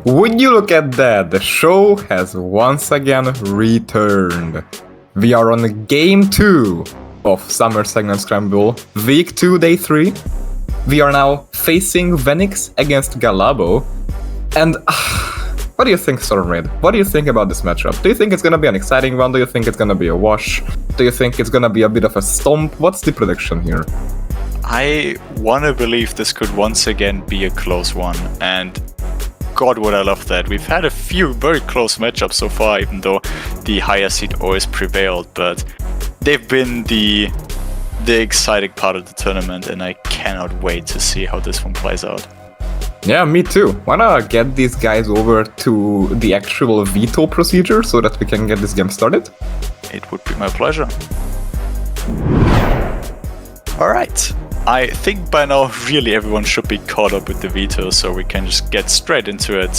Would you look at that? The show has once again returned. We are on game 2 of Summer Segment Scramble, week 2, day 3. We are now facing Venix against Galllabo. And what do you think, Stormraid? What do you think about this matchup? Do you think it's gonna be an exciting one? Do you think it's gonna be a wash? Do you think it's gonna be a bit of a stomp? What's the prediction here? I wanna believe this could once again be a close one, and God would I love that. We've had a few very close matchups so far, even though the higher seed always prevailed, but they've been the exciting part of the tournament, and I cannot wait to see how this one plays out. Yeah, me too. Wanna get these guys over to the actual veto procedure so that we can get this game started? It would be my pleasure. Alright, I think by now really everyone should be caught up with the veto, so we can just get straight into it.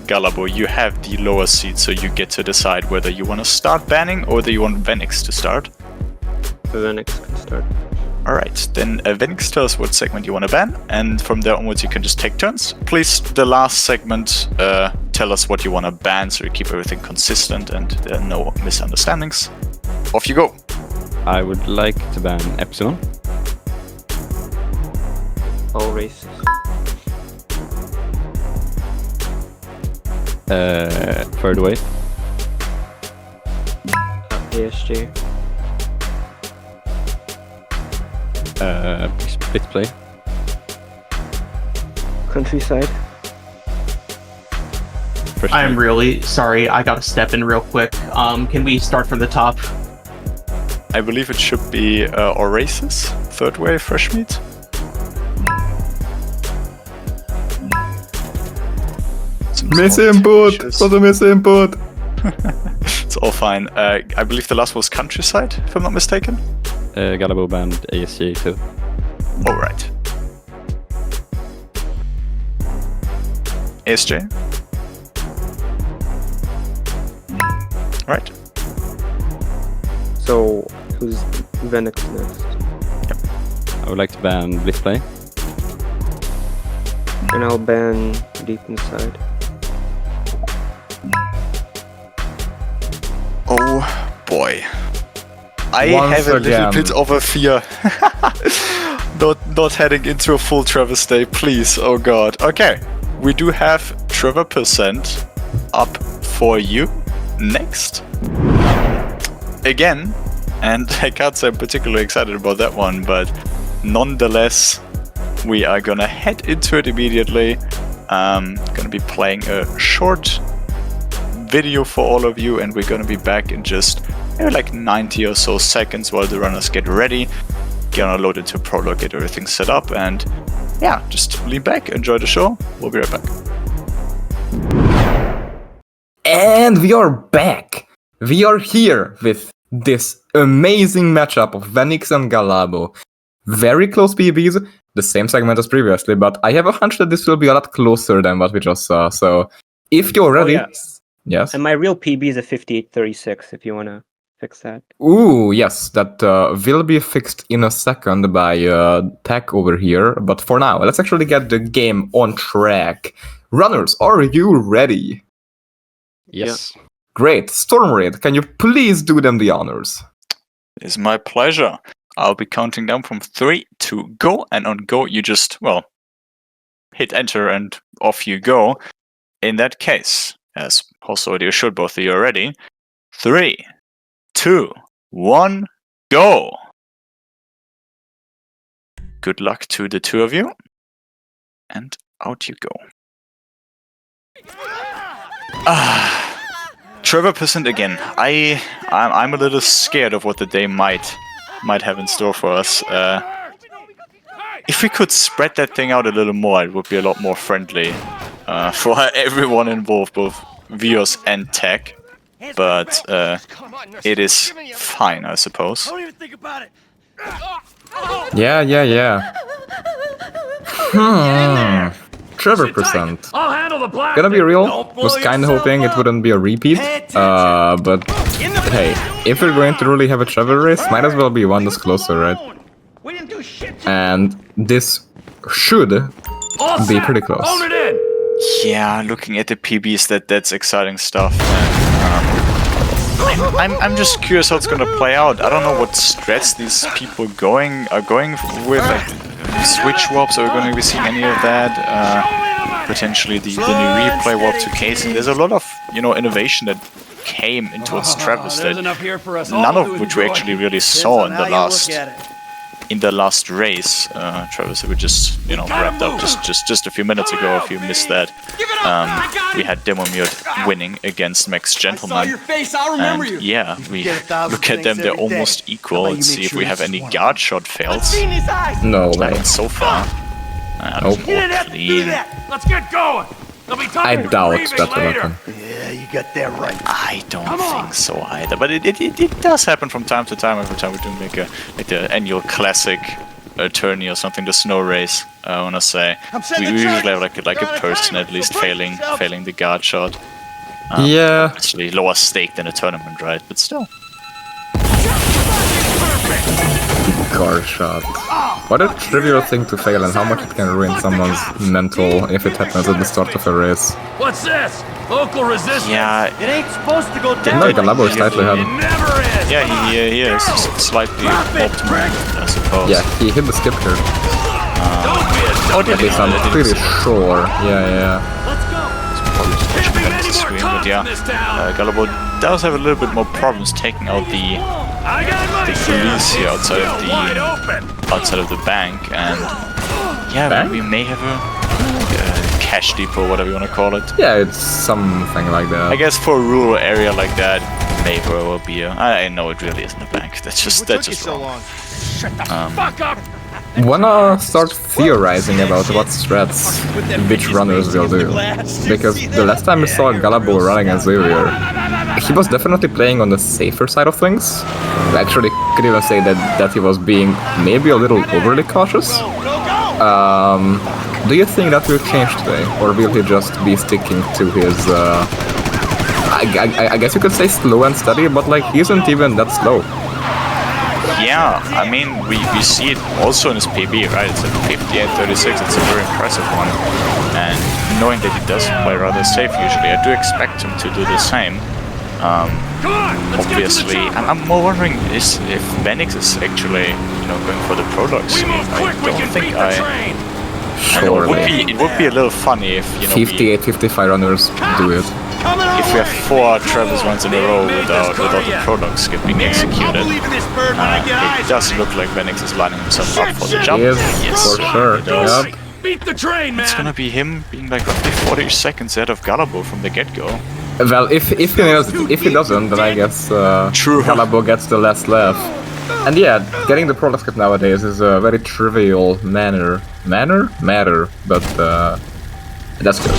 Galllabo, you have the lower seed, so you get to decide whether you want to start banning or whether you want Venix to start. Venix can start. Alright, then Venix, tell us what segment you want to ban, and from there onwards you can just take turns. Please, the last segment, tell us what you want to ban so you keep everything consistent and there are no misunderstandings. Off you go! I would like to ban Epsilon. All races. Third wave. ASG. Split play. Countryside. Fresh I'm meat. really sorry, I gotta step in real quick. Can we start from the top? I believe it should be Oasis, third wave, fresh meat. Miss input! What a miss input! It's all fine. I believe the last was Countryside, if I'm not mistaken. Galllabo banned ASG too. Alright. ASJ. Right. So, who's Venix next? I would like to ban Blitz play. And I'll ban Deep Inside. Oh boy. I Once have a little again. bit of a fear. not heading into a full Trevor stay, please. Oh god. Okay. We do have Trevor percent up for you next. Again, and I can't say I'm particularly excited about that one, but nonetheless, we are gonna head into it immediately. Gonna be playing a short video for all of you, and we're gonna be back in just maybe like 90 or so seconds while the runners get ready. Gonna load into Prologue, get everything set up, and yeah, just lean back, enjoy the show. We'll be right back. And we are back! We are here with this amazing matchup of Venix and Galllabo. Very close PBs, the same segment as previously, but I have a hunch that this will be a lot closer than what we just saw, so if you're ready... yeah. Yes? And my real PB is a 5836 if you want to fix that. Ooh, yes, that will be fixed in a second by Tech over here, but for now, let's actually get the game on track. Runners, are you ready? Yes. Great. Stormraid, can you please do them the honors? It's my pleasure. I'll be counting down from 3 to go, and on go you just, well, hit enter and off you go. In that case, as host audio should both of you are ready, 3, 2, 1, go! Good luck to the two of you, and out you go. Trevor percent again. I'm a little scared of what the day might have in store for us. If we could spread that thing out a little more, it would be a lot more friendly for everyone involved, both viewers and tech. But it is fine, I suppose. Yeah. Trevor percent. Gonna be real, was kinda hoping it wouldn't be a repeat, but hey, if we're going to really have a Trevor race, might as well be one that's closer, right? And this should be pretty close. Yeah, looking at the PBs, that's exciting stuff. And, I'm just curious how it's gonna play out. I don't know what strats these people are going with, like switch warps. Are we going to be seeing any of that? Potentially the new replay warp to Casey. There's a lot of innovation that came into Travis that none of which we actually really saw in the last race. Travis, we just wrapped up just a few minutes ago. If you missed that, we had Demomute winning against Max Gentleman, and yeah, we look at them, they're almost equal. Let's see if we have any guard shot fails. No way. Not so far. Nope. Clean. Let's get going. I doubt that will happen. Yeah, you got that right. I don't think so either, but it does happen from time to time. Every time we do make the annual classic tourney or something, the snow race. I want to say we usually have like a person at least failing the guard shot. Yeah. Actually, lower stake than a tournament, right? But still. Guard shot. What a trivial thing to fail, and how much it can ruin someone's mental if it happens at the start of a race. What's this? Local resistance. Yeah. It ain't supposed to go down. No, Galllabo is slightly ahead. Never is. Yeah, he is slightly optimal, I suppose. Yeah, he hit the skip here. At least I'm pretty sure. Yeah. Let's go. Probably just watching that on the screen, but yeah, Galllabo does have a little bit more problems taking out the police here outside of the bank, and yeah, bank? we may have a cash depot, whatever you want to call it. Yeah, it's something like that. I guess for a rural area like that, may very well be I know it really isn't a bank. That's just wrong. Fuck up. Wanna start theorizing about what strats which runners will do, because the last time we saw Galllabo running as Xavier, he was definitely playing on the safer side of things. I actually could even say that he was being maybe a little overly cautious. Do you think that will change today, or will he just be sticking to his I guess you could say slow and steady, but like he isn't even that slow. Yeah, I mean, we see it also in his PB, right? It's at 58.36, it's a very impressive one. And knowing that he does play rather safe usually, I do expect him to do the same. Obviously, I'm more wondering if Venix is actually, going for the prologue scene. I don't think it would be a little funny if, 58, 55 runners do it. If we have 4 Travis runs in a row without the prologue skip being executed, it does look like Venix is lining himself up for the jump. Yes, for sure. Yep. Beat the train, man. It's gonna be him being like roughly 40 seconds ahead of Galllabo from the get-go. Well, if he doesn't, then I guess Galllabo gets the last lap. And yeah, getting the prologue skip nowadays is a very trivial matter, but that's good.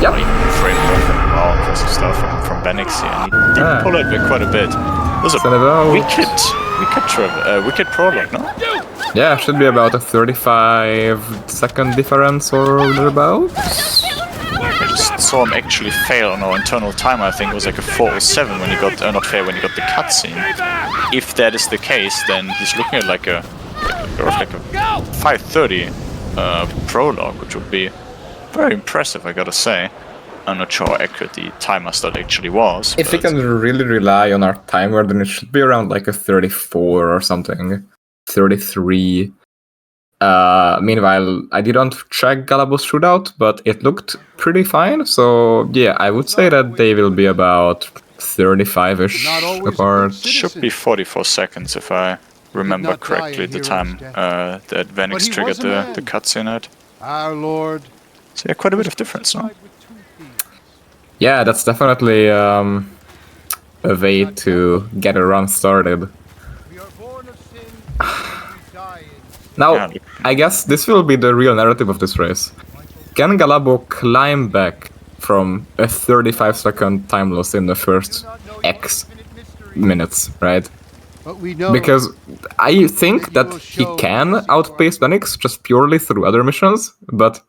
Yep. Frame perfect. Wow, impressive stuff from Venix here. And he did pull it quite a bit. Those are wicked prologue, no? Yeah, should be about a 35-second difference or thereabouts. I just saw him actually fail on our internal timer. I think it was like a 4:07 when he got not fair when he got the cutscene. If that is the case, then he's looking at like a 5:30 prologue, which would be very impressive, I gotta say. I'm not sure how accurate the timer start actually was. If we can really rely on our timer, then it should be around like a 34 or something. 33. Meanwhile, I didn't check Gallabo's shootout, but it looked pretty fine. So yeah, I would say that they will be about 35-ish apart. Should be 44 seconds if I remember correctly the time that Venix triggered the cutscene at. Our Lord. So yeah, quite a bit of difference, no? Yeah, that's definitely a way to get a run started. Now, I guess this will be the real narrative of this race. Can Galllabo climb back from a 35-second time loss in the first X minutes, right? Because I think that he can outpace Venix just purely through other missions, but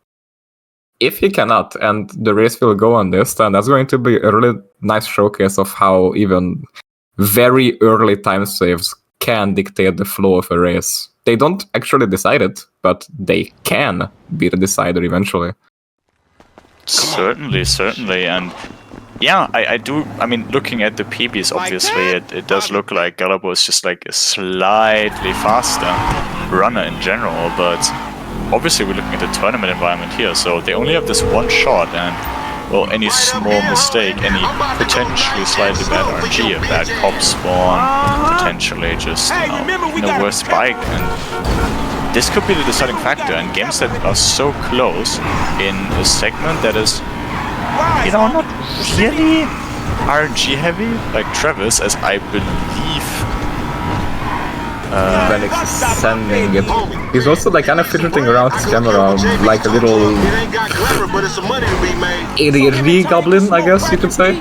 if he cannot, and the race will go on this, then that's going to be a really nice showcase of how even very early time saves can dictate the flow of a race. They don't actually decide it, but they can be the decider eventually. Certainly, and yeah, I do. I mean, looking at the PBs, obviously, it does look like Galllabo is just like a slightly faster runner in general, but obviously we're looking at the tournament environment here, so they only have this one shot, and well, any small mistake, any potentially slightly bad RNG, a bad cop spawn, potentially just a worse bike, and this could be the deciding factor. And games that are so close in a segment that is, you know, not really RNG heavy, like Trevor's, as I believe. Venix is sending it. He's also like kind of fidgeting around his camera like a little ADHD goblin, I guess you could say.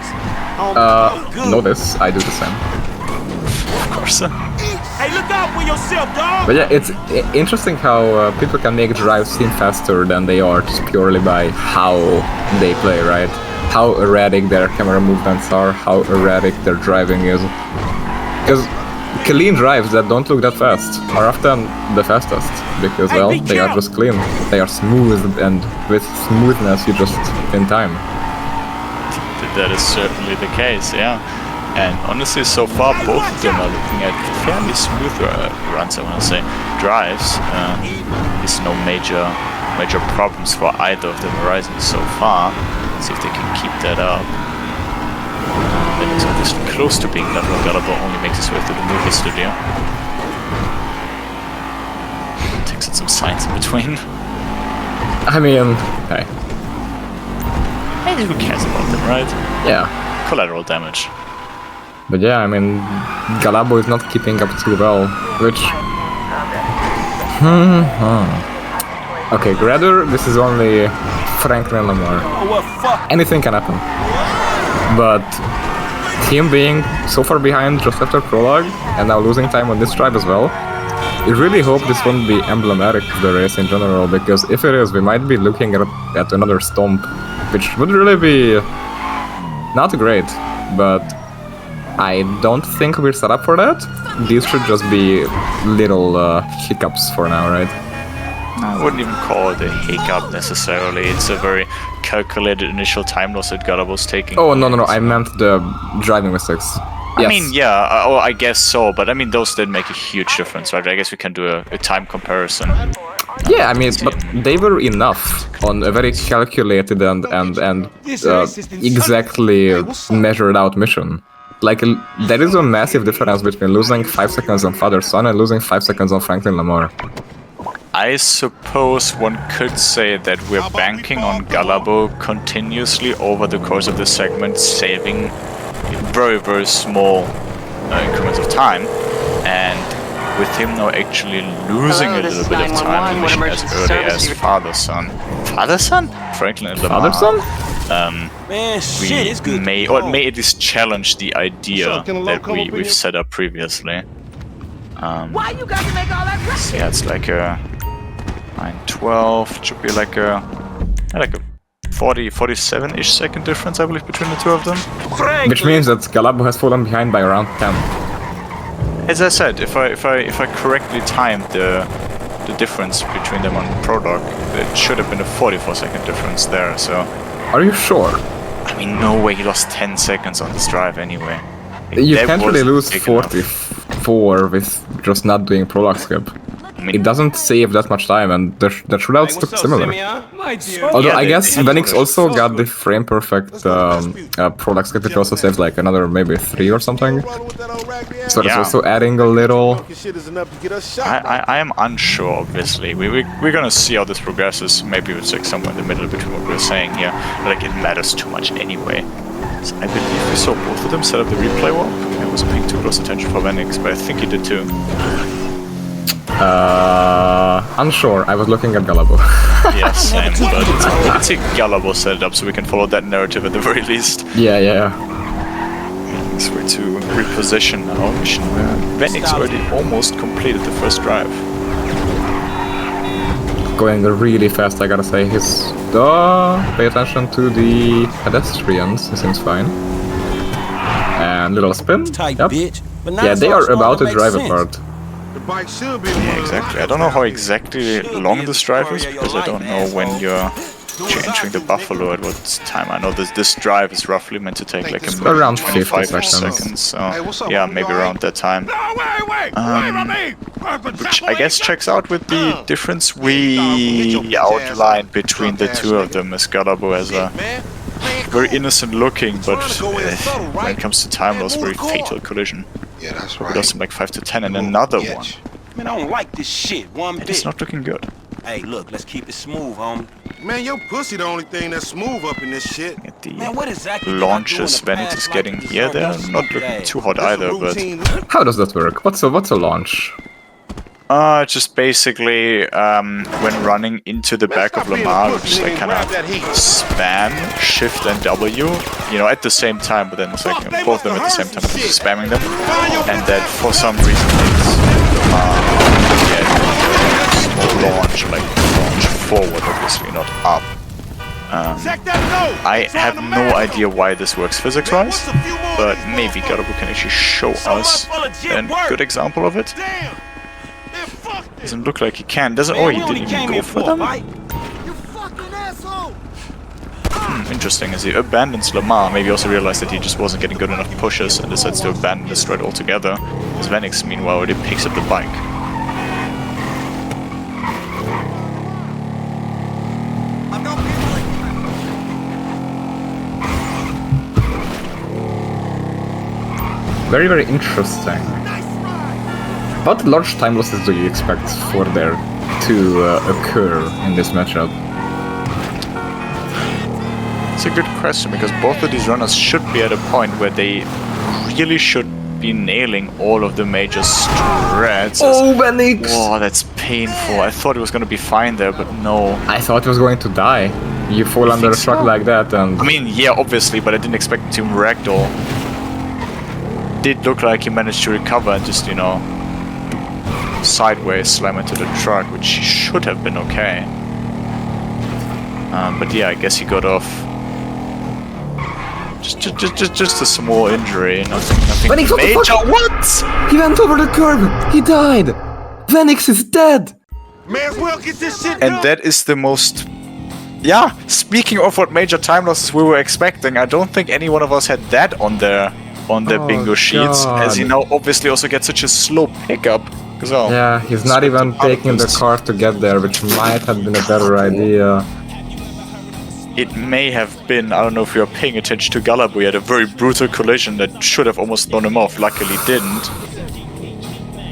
Notice, I do the same. Of course. Hey, look out for yourself, dog! But yeah, it's interesting how people can make drives seem faster than they are just purely by how they play, right? How erratic their camera movements are, how erratic their driving is. Because clean drives that don't look that fast are often the fastest, because, well, they are just clean. They are smooth, and with smoothness you just in time. That is certainly the case, yeah. And honestly, so far, both of them are looking at fairly smooth runs, I want to say. Drives, there's no major problems for either of them arising so far. Let's see if they can keep that up. Venix obviously close to being done. Galllabo only makes his way through the movie studio. Takes in some signs in between. I mean, hey. Hey, who cares about them, right? Yeah. Collateral damage. But yeah, I mean, Galllabo is not keeping up too well, which... Okay, Gradder, this is only Franklin Lamar. Anything can happen. But him being so far behind just after prologue, and now losing time on this drive as well, I really hope this won't be emblematic of the race in general, because if it is, we might be looking at another stomp, which would really be not great, but I don't think we're set up for that. These should just be little hiccups for now, right? I wouldn't even call it a hiccup necessarily. It's a very calculated initial time loss that Gallabo's taking. Oh, no, I meant the driving mistakes. Yes. I mean, yeah, I guess so, but I mean, those did make a huge difference, right? I guess we can do a time comparison. Yeah, I mean, but they were enough on a very calculated and exactly measured out mission. Like, there is a massive difference between losing 5 seconds on Father-Son and losing 5 seconds on Franklin Lamar. I suppose one could say that we're banking on Galllabo continuously over the course of the segment, saving very, very small increments of time, and with him now actually losing a little bit of time in mission as early as Father-Son. Father-Son? Franklin and Lamar. Father-Son? We may, or it may at least challenge the idea that we've set up previously. Why you got to make all that rush? Yeah, it's like a 9-12, should be like a 47-ish second difference, I believe, between the two of them. Which means that Galllabo has fallen behind by around 10. As I said, if I correctly timed the difference between them on Prologue, it should have been a 44-second difference there, so... Are you sure? I mean, no way he lost 10 seconds on this drive anyway. You can't really lose 44 with just not doing Prologue skip. I mean, It doesn't save that much time, and the shootouts look similar. Although Yeah, I guess they- Venix also got the frame perfect Prologue skip, which also saves like another maybe 3 or something. So that's Yeah. also adding a little. I am unsure, obviously. We're gonna see how this progresses. Maybe it's like somewhere in the middle between what we're saying here. Like, it matters too much anyway. So I believe we saw both of them set up the replay walk. I wasn't paying too close attention for Venix, but I think he did too. Unsure. I was looking at Galllabo. Yes, same, but let's see Galllabo set it up so we can follow that narrative at the very least. Yeah. So we're to reposition now. Mission where Venix already almost completed the first drive. Going really fast, I gotta say. Pay attention to the pedestrians. He seems fine. And little spin. Yep. Yeah, they are about to drive apart. Yeah, exactly. I don't know how exactly long this drive is, because I don't know when your entering the Buffalo at what time? I know this drive is roughly meant to take like a minute, Around 25 50 seconds. So yeah, maybe around that time. Which I guess checks out with the difference we outlined between the two of them, as Galllabo has a very innocent looking, but when it comes to time loss, very fatal collision. Yeah, that's We right. lost him like 5 to 10, and another one. Man, I don't like this shit one It is bit. not looking good. Hey, look, let's keep it smooth, homie. Man, your pussy the only thing that's smooth up in this shit. At the Man, what exactly did I do in launches the Venix past is like getting to here. deserve They're your not stupid looking ass? too hot This a either, but routine. How does that work? What's a launch? just basically when running into the back of Lamar, we just like kind of spam Shift and W, you know, at the same time, but then it's like both of them at the same time, just spamming them, and then for some reason it's launch, like launch forward, obviously not up. I have no idea why this works physics-wise, but maybe Galllabo can actually show us a good example of it. Doesn't look like he can. Doesn't. Oh, he didn't even go for them. Interesting, as he abandons Lamar, maybe also realized that he just wasn't getting good enough pushes and decides to abandon this thread altogether. As Venix, meanwhile, already picks up the bike. Very, very interesting. What large time losses do you expect for there to occur in this matchup? It's a good question, because both of these runners should be at a point where they really should be nailing all of the major strats. Oh, Venix! Whoa, that's painful. I thought it was gonna be fine there, but no. I thought he was going to die. You fall under a think truck so? like that and... I mean, yeah, obviously, but I didn't expect him to ragdoll. Did look like he managed to recover and just, you know, sideways slam into the truck, which should have been okay. But yeah, I guess he got off. Just a small injury, nothing Venix, what the major. fuck? What? He went over the curb. He died. Venix is dead. Man, we'll get this shit And that is the most... Yeah, speaking of what major time losses we were expecting, I don't think any one of us had that on their Oh, bingo sheets, as he now obviously also gets such a slow pickup. Oh, Yeah, he's not even taking the car to get there, which might have been a better idea. It may have been, I don't know if you were paying attention to Galllabo, he had a very brutal collision that should have almost thrown him off, luckily didn't.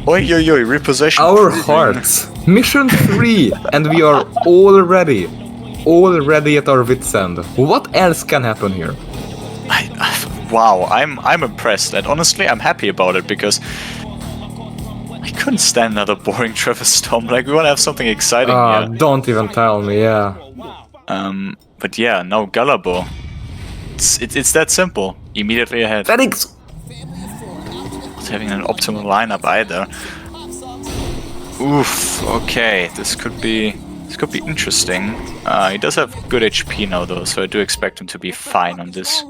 Oi, repossession. Our hearts. Mission 3, and we are already at our wit's end. What else can happen here? Wow, I'm impressed, and honestly, I'm happy about it, because I couldn't stand another boring Trevor Storm. Like, we want to have something exciting here. Don't even tell me, yeah. But yeah, now Galllabo. It's that simple. Immediately ahead. Venix! Not having an optimal lineup either. Oof. Okay, this could be interesting. He does have good HP now though, so I do expect him to be fine on this.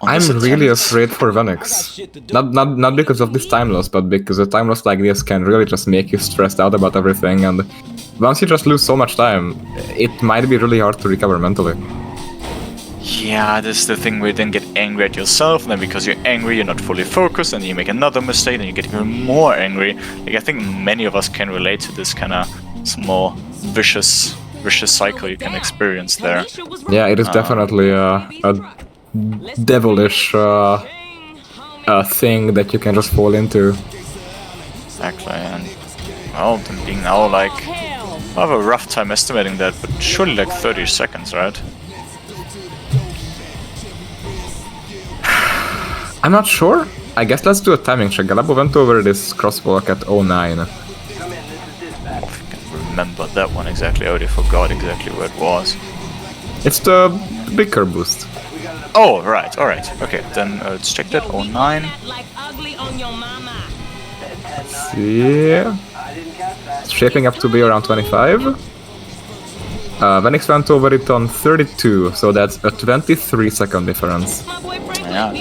I'm really afraid for Venix. Not because of this time loss, but because a time loss like this can really just make you stressed out about everything, and once you just lose so much time, it might be really hard to recover mentally. Yeah, this is the thing where you then get angry at yourself, and then because you're angry, you're not fully focused, and you make another mistake, and you get even more angry. Like, I think many of us can relate to this kind of small vicious cycle you can experience there. Yeah, it is definitely a devilish thing that you can just fall into. Exactly, and well, them being now like, I have a rough time estimating that, but surely like 30 seconds, right? I'm not sure. I guess let's do a timing check. Galllabo went over this crosswalk at 09. Remember that one exactly. I already forgot exactly where it was. It's the bigger boost. Oh, right, alright. Okay, then let's check that. 09. Yeah. It's shaping up to be around 25. Venix went over it on 32, so that's a 23-second difference. Yeah.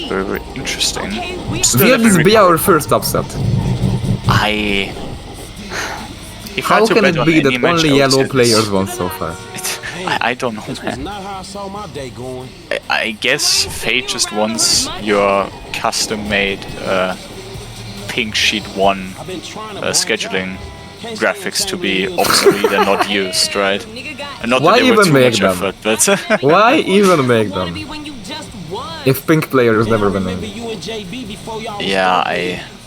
Very, very interesting. Will this be our first upset? He How tried to can bet it on be any that match only I yellow said players this. won so far? I don't know, This was man. not how I saw my day going. I guess Fate just wants your custom-made pink sheet 1 I've been trying to scheduling graphics to be obsolete and not used, right? And not Why that they were even too make much them? effort, but Why even make them? If pink players never winning. yeah,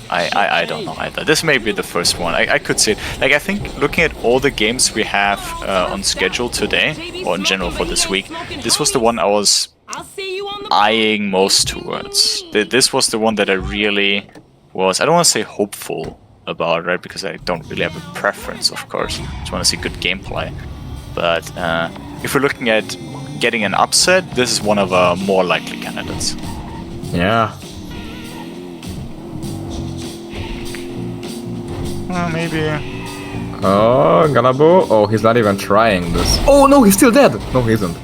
I don't know either. This may be the first one. I could see it. Like, I think looking at all the games we have on schedule today, or in general for this week, this was the one I was eyeing most towards. This was the one that I really was, I don't want to say hopeful about, right? Because I don't really have a preference, of course. Just want to see good gameplay. But if we're looking at getting an upset, this is one of our more likely candidates. Yeah. Maybe. Oh, Galllabo. Oh, he's not even trying this. Oh no, he's still dead. No, he isn't.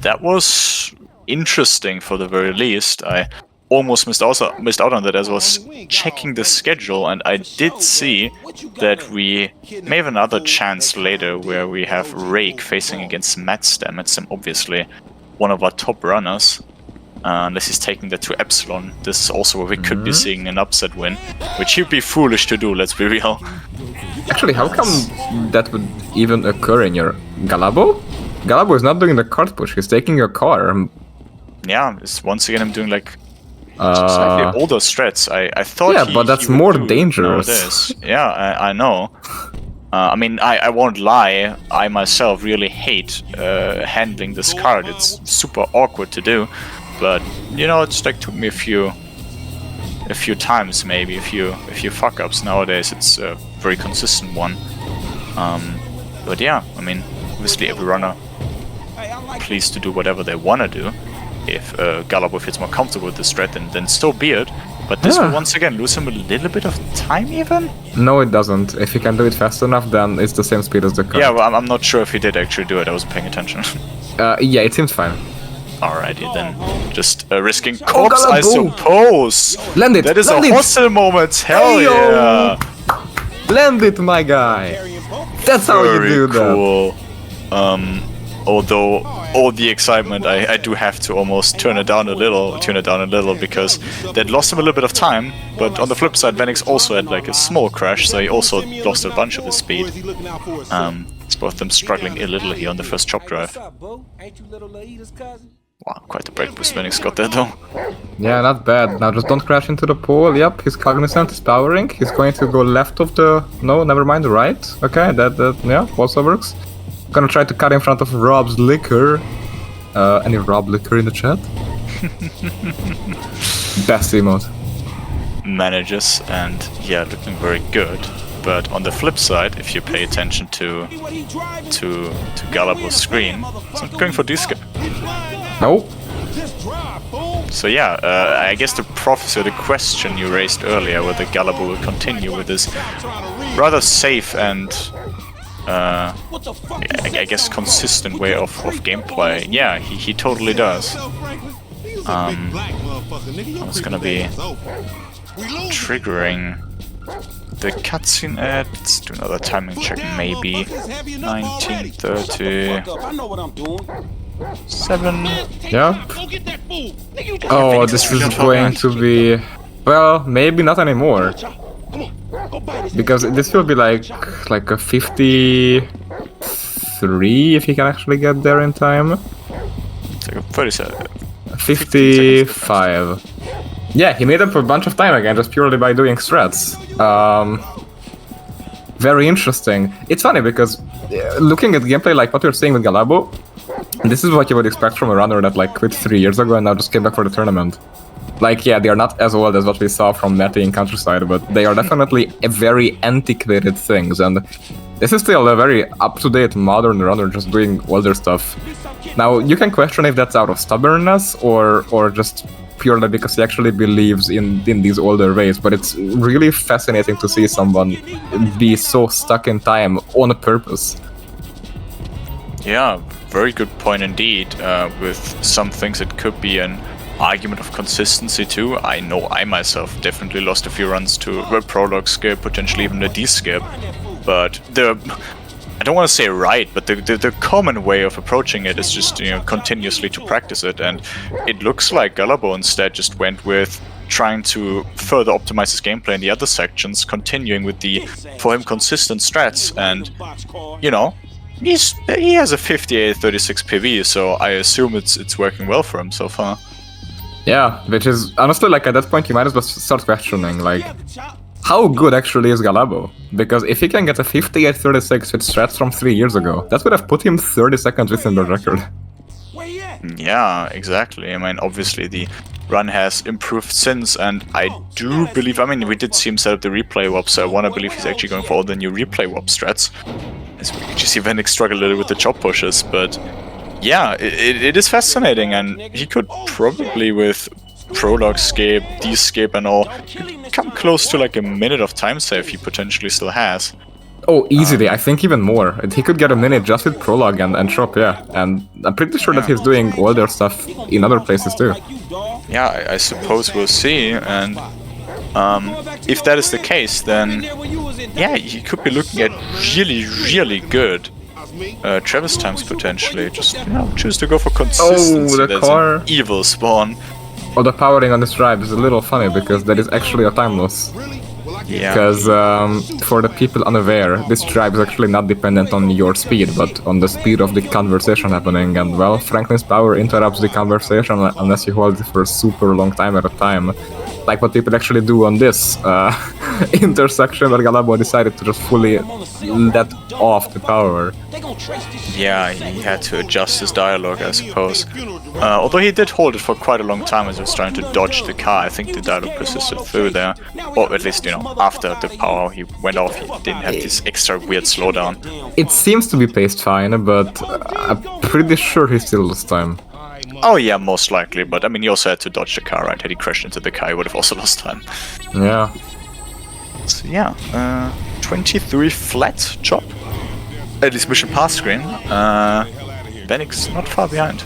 That was interesting for the very least. I almost missed out on that as I was checking the schedule, and I did see that we may have another chance later where we have Rake facing against Matstem. Matstem obviously one of our top runners. Unless he's taking that to Epsilon, this is also where we could be seeing an upset win, which he'd be foolish to do, let's be real. Actually, how come that would even occur in your Galllabo? Galllabo is not doing the card push, he's taking your car. Yeah, it's once again I'm doing like slightly older strats. I thought Yeah, he, but that's he would more do dangerous. nowadays. Yeah, I know. I mean, I won't lie, I myself really hate handling this card. It's super awkward to do. But you know, it's like took me a few times, maybe a few fuck ups. Nowadays, it's a very consistent one. But yeah, I mean, obviously every runner pleased to do whatever they wanna do. If Galllabo feels more comfortable with the strat, then so be it. But this will once again lose him a little bit of time, even. No, it doesn't. If he can do it fast enough, then it's the same speed as the card. Yeah, well, I'm not sure if he did actually do it. I wasn't paying attention. Yeah, it seems fine. Alrighty then, just risking corpse, I Galllabo! suppose. Land it! That is land a it! hostile moment. Hell Hey-yo! yeah! Land it, my guy! That's how you Very do that. cool. Although all the excitement, I do have to almost tune it down a little because that lost him a little bit of time. But on the flip side, Venix also had like a small crash, so he also lost a bunch of his speed. It's both of them struggling a little here on the first chop drive. Wow, quite a break boost Venix got there though. Yeah, not bad. Now just don't crash into the pole. Yep, he's cognizant, he's powering. He's going to go left of the... No, never mind, right. Okay, that yeah, also works. Gonna try to cut in front of Rob's liquor. Any Rob liquor in the chat? Best emote. Manages, and yeah, looking very good. But on the flip side, if you pay attention to Gallabo's screen, it's not going for D-skip. No. So yeah, I guess the prophecy, the question you raised earlier, whether Galllabo will continue with this rather safe and I guess consistent way of gameplay. Yeah, he totally does. It's gonna be triggering the cutscene ad. Let's do another timing check, maybe 1937. Yeah. Oh, this is going to be... Well, maybe not anymore. Because this will be like a 53 if he can actually get there in time. It's like a 37. 55. Yeah, he made up a bunch of time again just purely by doing strats. Very interesting. It's funny because looking at gameplay like what you're saying with Galllabo, this is what you would expect from a runner that like quit 3 years ago and now just came back for the tournament. Like, yeah, they are not as old as what we saw from Meta in Countryside, but they are definitely very antiquated things, and this is still a very up-to-date modern runner just doing older stuff. Now, you can question if that's out of stubbornness or just purely because he actually believes in these older ways, but it's really fascinating to see someone be so stuck in time on purpose. Yeah, very good point indeed. With some things it could be an argument of consistency too. I know I myself definitely lost a few runs to a prologue skip, potentially even a D skip, but I don't want to say right, but the common way of approaching it is just, you know, continuously to practice it, and it looks like Galllabo instead just went with trying to further optimize his gameplay in the other sections, continuing with the, for him, consistent strats, and, you know, he has a 58-36 PV, so I assume it's working well for him so far. Yeah, which is, honestly, like, at that point you might as well start questioning, like, how good actually is Galllabo? Because if he can get a 58-36 with strats from 3 years ago, that would have put him 30 seconds within the record. Yeah, exactly. I mean, obviously the run has improved since, and I do believe, I mean, we did see him set up the replay warp, so I want to believe he's actually going for all the new replay warp strats. As we actually see Venix struggle a little with the chop pushes, but yeah, it is fascinating, and he could probably, with prologue skip, D-skip and all, come close to like a minute of time save he potentially still has. Oh, easily, I think even more. He could get a minute just with prologue and chop, yeah. And I'm pretty sure that he's doing all their stuff in other places too. Yeah, I suppose we'll see, and if that is the case, then yeah, he could be looking at really good Travis times potentially. Just, you know, choose to go for consistency. Oh, the car. An evil spawn. Oh, the powering on this drive is a little funny because that is actually a time loss. Yeah. Because for the people unaware, this drive is actually not dependent on your speed, but on the speed of the conversation happening. And well, Franklin's power interrupts the conversation unless you hold it for a super long time at a time. Like what people actually do on this intersection where Galllabo decided to just fully let off the power. Yeah, he had to adjust his dialogue, I suppose. Although he did hold it for quite a long time as he was trying to dodge the car. I think the dialogue persisted through there. Or at least, you know, after the power he went off, he didn't have this extra weird slowdown. It seems to be paced fine, but I'm pretty sure he still lost time. Oh yeah, most likely, but I mean, he also had to dodge the car, right? Had he crashed into the car, he would have also lost time. Yeah. So yeah, 23 flat chop. At least mission pass screen. Venix not far behind.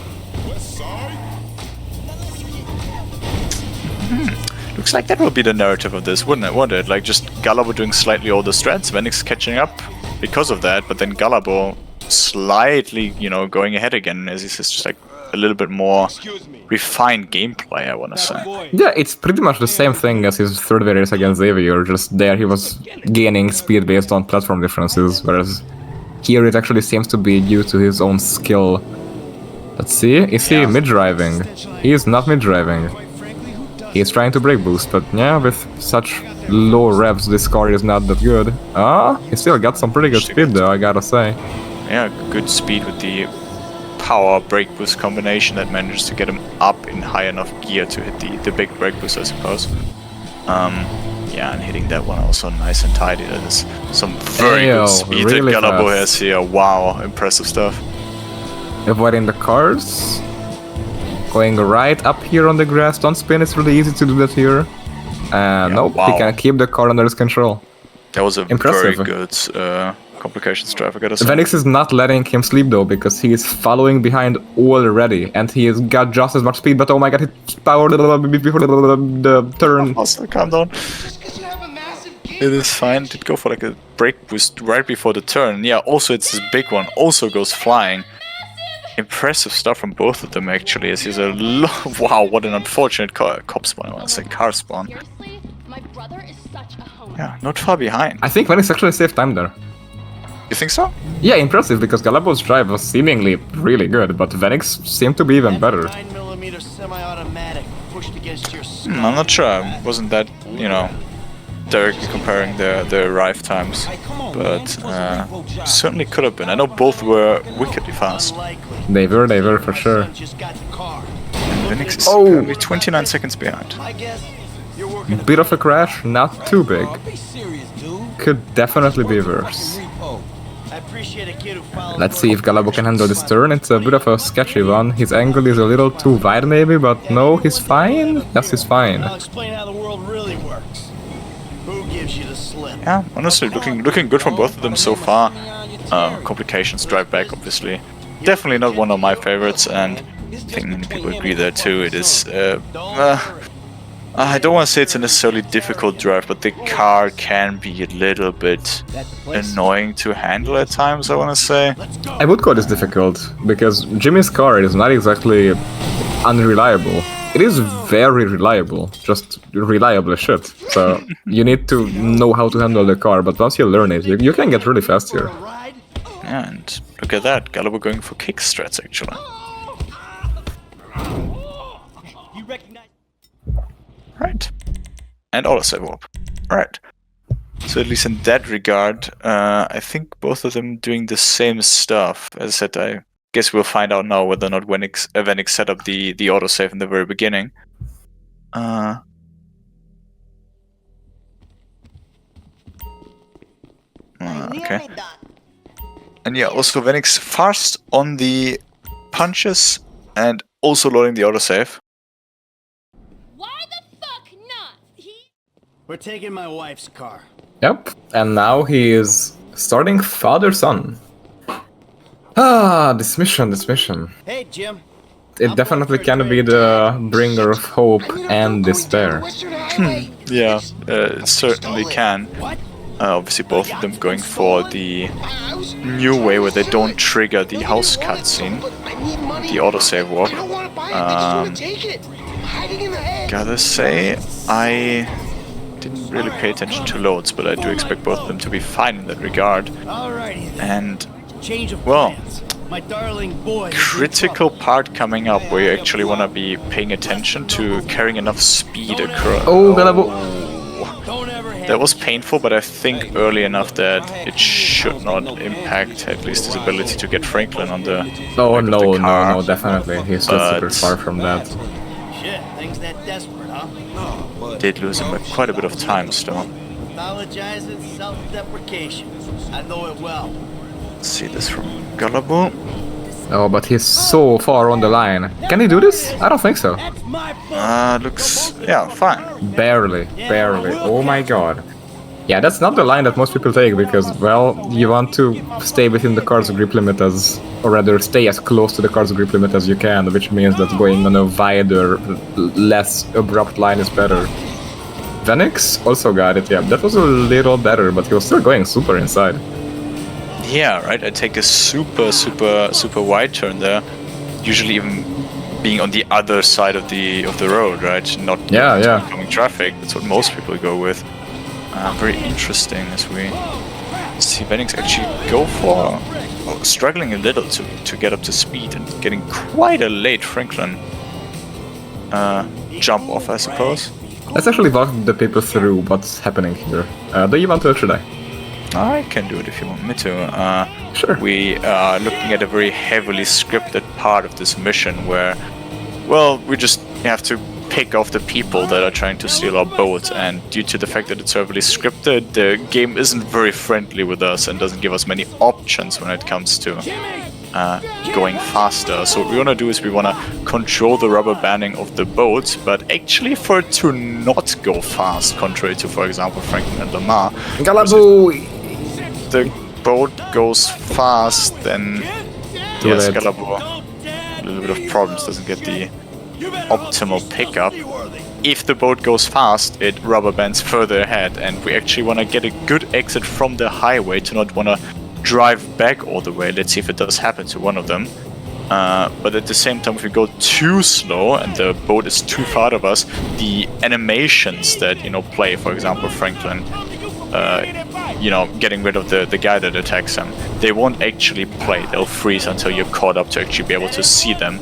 Looks like that will be the narrative of this, wouldn't it? Like just Galllabo doing slightly older strats, Venix catching up because of that, but then Galllabo slightly, you know, going ahead again, as he says, just like a little bit more refined gameplay, I want to say. Yeah, it's pretty much the same thing as his third race against Xavier, just there he was gaining speed based on platform differences, whereas here it actually seems to be due to his own skill. Let's see, is he mid-driving? He is not mid-driving. He's trying to brake boost, but yeah, with such low revs this car is not that good. He still got some pretty good speed though, I gotta say. Yeah, good speed with the power brake boost combination that manages to get him up in high enough gear to hit the big brake boost, I suppose. Yeah, and hitting that one also nice and tidy. That is some very good speed really that Galllabo has here. Wow, impressive stuff. Avoiding the cars. Going right up here on the grass. Don't spin, it's really easy to do that here. Nope, he can keep the car under his control. That was a very good complications drive, I gotta say. Venix is not letting him sleep though, because he is following behind already, and he has got just as much speed, but oh my god, he powered before the turn. Also, calm down. It is fine, did go for like a brake boost right before the turn. Yeah, also it's this big one, also goes flying. Impressive stuff from both of them actually, as he's a wow, what an unfortunate cop spawn, I want to say car spawn. Yeah, not far behind. I think Venix actually saved time there. You think so? Yeah, impressive, because Gallabo's drive was seemingly really good, but Venix seemed to be even better. I'm not sure, I wasn't that, you know, directly comparing the arrive times, but certainly could have been. I know both were wickedly fast. They were for sure. And Venix is currently 29 seconds behind. Bit of a crash, not too big. Could definitely be worse. Let's see if Galllabo can handle this turn. It's a bit of a sketchy one. His angle is a little too wide maybe, but no, he's fine. Yes, he's fine. Yeah, honestly, looking good from both of them so far. Complications drive back, obviously. Definitely not one of my favorites, and think many people agree there too. It is. I don't want to say it's a necessarily difficult drive, but the car can be a little bit annoying to handle at times, I want to say. I would call this difficult, because Jimmy's car is not exactly unreliable. It is very reliable, just reliable as shit. So you need to know how to handle the car, but once you learn it, you can get really fast here. Yeah, and look at that, Galllabo going for kick strats actually. Right. And autosave warp. Right. So at least in that regard, I think both of them doing the same stuff. As I said, I guess we'll find out now whether or not Venix set up the autosave in the very beginning. Okay. And yeah, also Venix fast on the punches and also loading the autosave. Why the fuck not? We're taking my wife's car. Yep, and now he is starting father-son. Ah, this mission. Hey, Jim. It definitely can be the bringer of hope and despair. Yeah, it certainly can. Obviously both of them going for the new way where they don't trigger the house cutscene, the autosave warp. Gotta say, I didn't really pay attention to loads, but I do expect both of them to be fine in that regard. And, well, critical part coming up where you actually want to be paying attention to carrying enough speed across. Oh, Galllabo. That was painful, but I think early enough that it should not impact at least his ability to get Franklin on the Oh, back of the car. no, definitely. He's still super But- far from that. Shit, things that desperate, huh? Did lose him quite a bit of time still. Apologizing, self-deprecation. I know it well. Let's see this from Galllabo. Oh, but he's so far on the line. Can he do this? I don't think so. That's my fault. Looks, yeah, fine. Barely. Oh my god. Yeah, that's not the line that most people take because, well, you want to stay within the car's grip limit as, or rather stay as close to the car's grip limit as you can, which means that going on a wider, less abrupt line is better. Venix also got it, yeah, that was a little better, but he was still going super inside. Yeah, right, I take a super wide turn there. Usually even being on the other side of the road, right? Not Yeah. oncoming traffic, that's what most people go with. Very interesting as we see Venix actually go for struggling a little to get up to speed and getting quite a late Franklin jump off, I suppose. Let's actually walk the people through what's happening here. Do you want to or should I? I can do it if you want me to. Sure. We are looking at a very heavily scripted part of this mission where, well, we just have to pick off the people that are trying to steal our boat, and due to the fact that it's heavily scripted, the game isn't very friendly with us and doesn't give us many options when it comes to going faster. So what we want to do is we want to control the rubber banding of the boat, but actually for it to not go fast, contrary to, for example, Franklin and Lamar. Galllabo! The boat goes fast, then Too yes, late. Galllabo, a little bit of problems, doesn't get the optimal pickup. If the boat goes fast, it rubber bands further ahead, and we actually want to get a good exit from the highway to not want to drive back all the way. Let's see if it does happen to one of them. But at the same time, if we go too slow and the boat is too far of us, the animations that, play, for example, Franklin, getting rid of the guy that attacks him, they won't actually play. They'll freeze until you're caught up to actually be able to see them.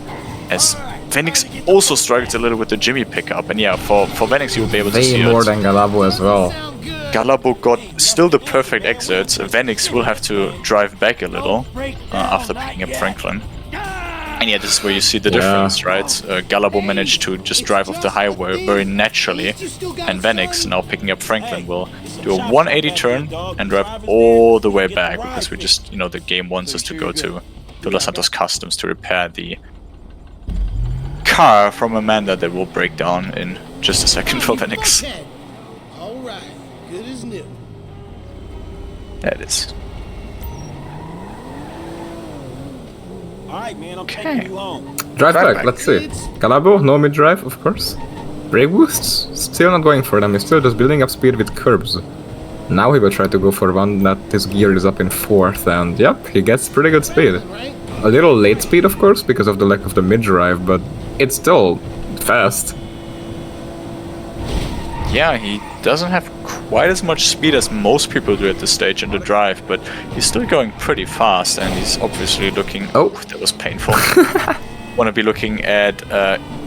As Venix also struggles a little with the Jimmy pickup, and yeah, for Venix you'll be able to see Way more it. than Galllabo as well. Galllabo got still the perfect exits. Venix will have to drive back a little after picking up Franklin. And yeah, this is where you see the difference, right? Galllabo managed to just drive off the highway very naturally, and Venix, now picking up Franklin, will do a 180 turn and drive all the way back, because we just, the game wants us to go to Los Santos Customs to repair the car from Amanda that will break down in just a second for Venix. All right, good as new. There it is. Alright, man, I'm taking you home. Drive back, back. let's see. Galllabo, no mid-drive, of course. Brake boosts, still not going for them, he's still just building up speed with curbs. Now he will try to go for one that his gear is up in 4th, and yep, he gets pretty good speed. A little late speed, of course, because of the lack of the mid-drive, but it's still fast. Yeah, he doesn't have quite as much speed as most people do at this stage in the drive, but he's still going pretty fast, and he's obviously looking... Oh. That was painful. Want to be looking at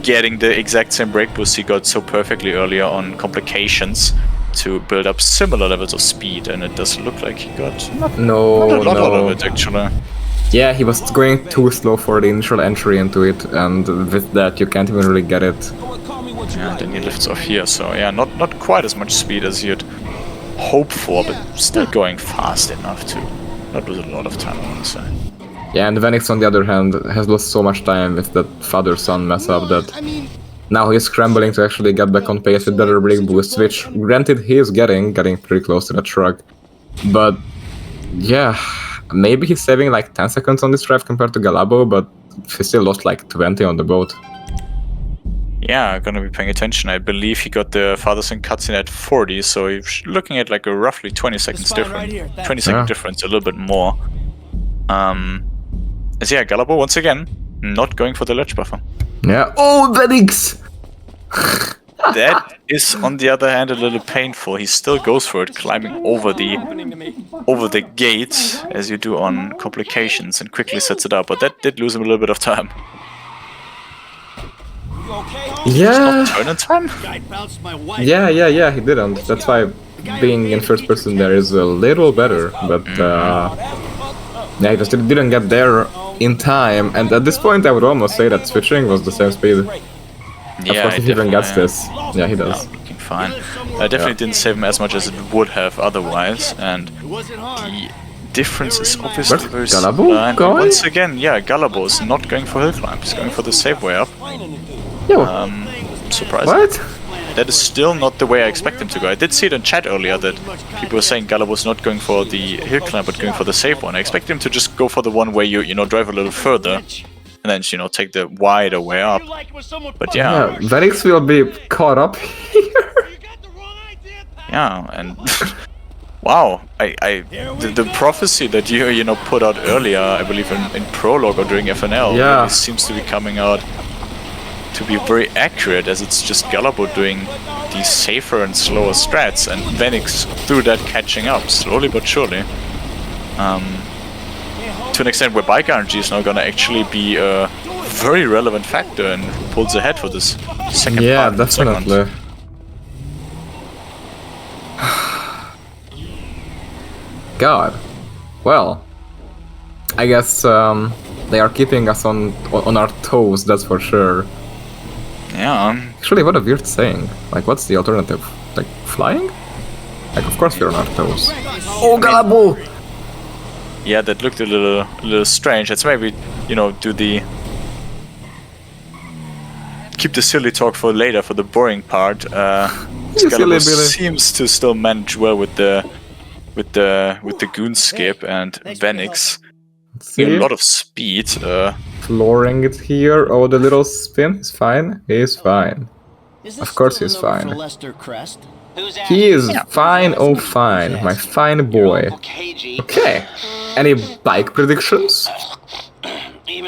getting the exact same brake boost he got so perfectly earlier on Complications to build up similar levels of speed, and it does look like he got not a lot out of it, actually. Yeah, he was going too slow for the initial entry into it, and with that you can't even really get it. Yeah, then he lifts off here, so yeah, not quite as much speed as you'd hope for, but still going fast enough to not lose a lot of time, I would say. Yeah, and Venix on the other hand has lost so much time with that father-son mess up that now he's scrambling to actually get back on pace with better brake boosts, which granted he is getting pretty close to that truck. But yeah, maybe he's saving like 10 seconds on this drive compared to Galllabo, but he still lost like 20 on the boat. Yeah, gonna be paying attention. I believe he got the father-son cutscene at 40, so he's looking at like a roughly 20 seconds difference. 20-second difference, a little bit more. So yeah, Galllabo once again not going for the ledge buffer. Yeah. Oh, Venix! That is, on the other hand, a little painful. He still goes for it, climbing over the gate, as you do on Complications, and quickly sets it up. But that did lose him a little bit of time. Yeah. Turn in time? Yeah, he didn't. That's why being in first person there is a little better, but yeah, he just didn't get there in time, and at this point I would almost say that switching was the same speed. Yeah, of course, if he even gets this. Yeah, he does. Yeah, looking fine. Definitely didn't save him as much as it would have otherwise, and the difference is obviously But very Galllabo similar. And going? once again, yeah, Galllabo is not going for hill climb, he's going for the safe way up. Yo, Surprising. what? That is still not the way I expect him to go. I did see it in chat earlier that people were saying Gallabo's not going for the hill climb, but going for the safe one. I expect him to just go for the one where you drive a little further, and then take the wider way up. But Yeah, Venix will be caught up here. yeah, and wow, the prophecy that you put out earlier, I believe in prologue or during FNL, Yeah. really seems to be coming out to be very accurate, as it's just Galllabo doing these safer and slower strats, and Venix through that catching up slowly but surely. To an extent where bike RNG is now gonna actually be a very relevant factor and who pulls ahead for this second Yeah, part of the segment. definitely. God. Well, I guess they are keeping us on our toes, that's for sure. Yeah, Actually, what a weird saying. Like, what's the alternative? Like, flying? Like, of course we're on our toes. Oh, Galllabo! yeah, that looked a little strange. Let's maybe do the keep the silly talk for later, for the boring part. You silly Galllabo Billy. seems to still manage well with the goon skip, and Venix See? a lot of speed. Flooring it here. Oh, the little spin. He's fine. He's fine. Of course he's fine. He is fine. Oh, fine. My fine boy. Okay. Any bike predictions?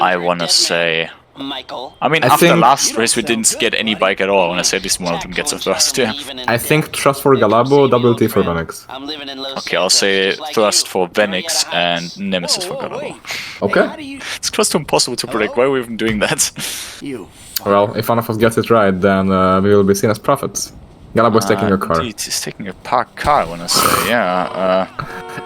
I wanna say. I mean, I after think- last race we didn't get any bike at all. I wanna say at least one of them gets a thrust. Yeah. I think trust for Galllabo, double T for Venix. Okay, I'll say thrust for Venix and Nemesis for Galllabo. Okay. It's close to impossible to predict. Why are we even doing that? Well, if one of us gets it right, then we will be seen as prophets. Galllabo is taking a car. Indeed, he's taking a parked car, I wanna say, yeah.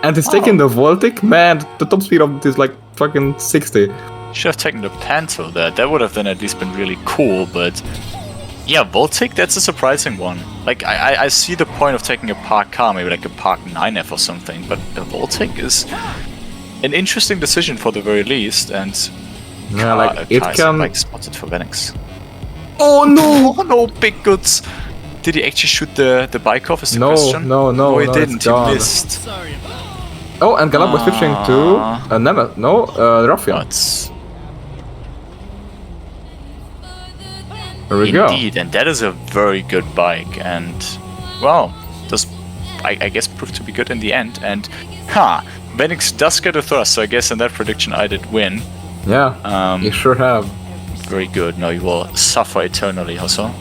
And he's taking the Voltic? Man, the top speed of it is like fucking 60. Should have taken the Panto there. That would have then at least been really cool, but yeah, Voltic, that's a surprising one. Like, I see the point of taking a parked car, maybe like a parked 9F or something, but a Voltic is an interesting decision for the very least, and Yeah, like, it can... like spotted for Venix. Oh no! Oh no, big goods! Did he actually shoot the bike off, is the No, question? no, he it's didn't, he gone. missed. Oh, and Galllabo switching to... Ruffian. But There we go. Indeed, and that is a very good bike, and well, just I guess proved to be good in the end. And Venix does get a thrust, so I guess in that prediction I did win. Yeah, you sure have. Very good. Now you will suffer eternally, also.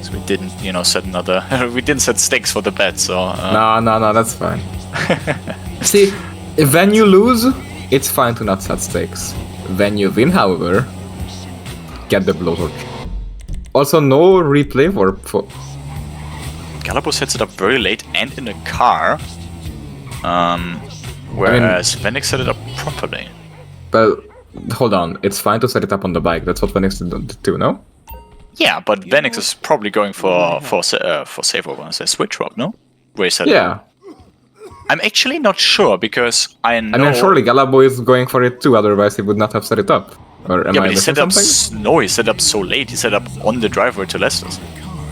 So we didn't, set another. We didn't set stakes for the bet, so. No, that's fine. See, when you lose, it's fine to not set stakes. When you win, however, get the blowtorch. Also, no replay for. Galllabo sets it up very late and in a car. Whereas Venix set it up properly. Well, hold on. It's fine to set it up on the bike. That's what Venix did too, no? Yeah, but Venix is probably going for save over and say switch swap, no? Where he set it up. I'm actually not sure because I know. I mean, surely Galllabo is going for it too. Otherwise, he would not have set it up. Or am Yeah, I but he missing set up. something? No, he set up so late. He set up on the driveway to Leicester's.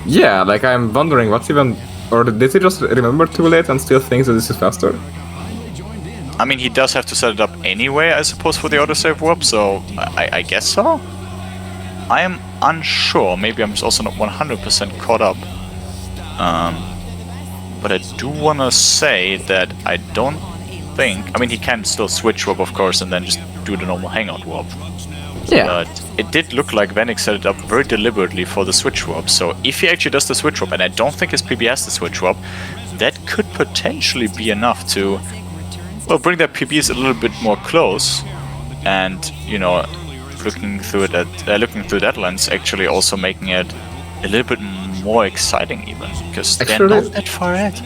Yeah, like I'm wondering what's even. Or did he just remember too late and still thinks that this is faster? I mean, he does have to set it up anyway, I suppose, for the autosave warp, so I guess so? I am unsure. Maybe I'm also not 100% caught up. But I do want to say that I don't think... I mean, he can still switch warp, of course, and then just do the normal hangout warp. Yeah. But it did look like Venix set it up very deliberately for the switch warp, so if he actually does the switch warp, and I don't think his PB has the switch warp, that could potentially be enough to... well, bring their PBs a little bit more close, and looking through that lens, actually also making it a little bit more exciting, even because they're Actually, not that far ahead.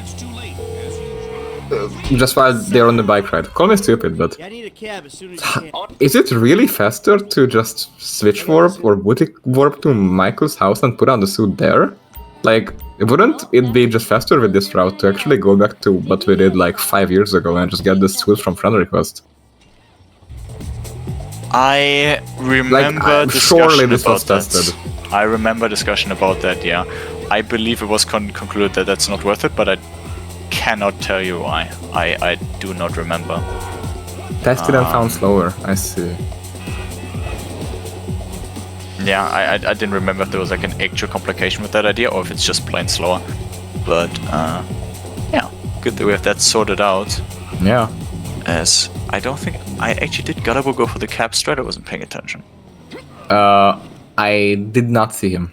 Just while they're on the bike ride. Call me stupid, but I need a cab as soon as you can. is it really faster to just switch warp or boutique warp to Michael's house and put on the suit there? Like, wouldn't it be just faster with this route to actually go back to what we did like 5 years ago and just get the suit from friend request? I remember surely discussion this was about that. tested. I remember discussion about that. Yeah, I believe it was concluded that that's not worth it, but I cannot tell you why. I do not remember. Tested and found slower. I see. Yeah, I didn't remember if there was like an actual complication with that idea or if it's just plain slower. But yeah, good that we have that sorted out. Yeah. As I don't think I actually did Galllabo go for the cap strat. I wasn't paying attention. I did not see him.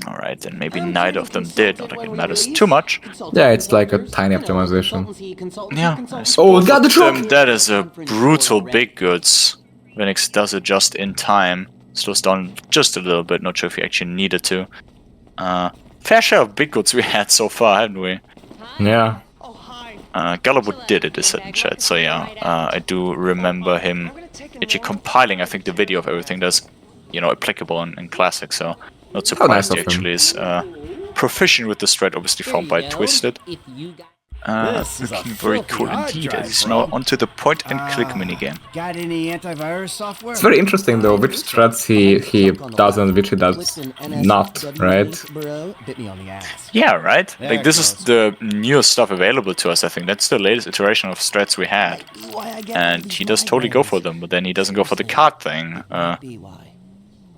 Alright, then maybe neither of them did. Not like it matters too much. Yeah, it's like a tiny optimization. Yeah. Oh, got the truck! That is a brutal big goods. Venix does it just in time. Slows down just a little bit. Not sure if he actually needed to. Fair share of big goods we had so far, haven't we? Yeah. Galllabo did it, is said in chat. So yeah, I do remember him actually compiling, I think, the video of everything that's, applicable in Classic. So not surprised nice he of him. actually is proficient with the strat, obviously found by Twisted. Looking very cool indeed. He's now onto the point and click minigame. Got any antivirus software? It's very interesting though, which strats he does and which he does not, right? Bit me on the ass. Yeah, right? Like, this is the newest stuff available to us, I think. That's the latest iteration of strats we had. And he does totally go for them, but then he doesn't go for the card thing.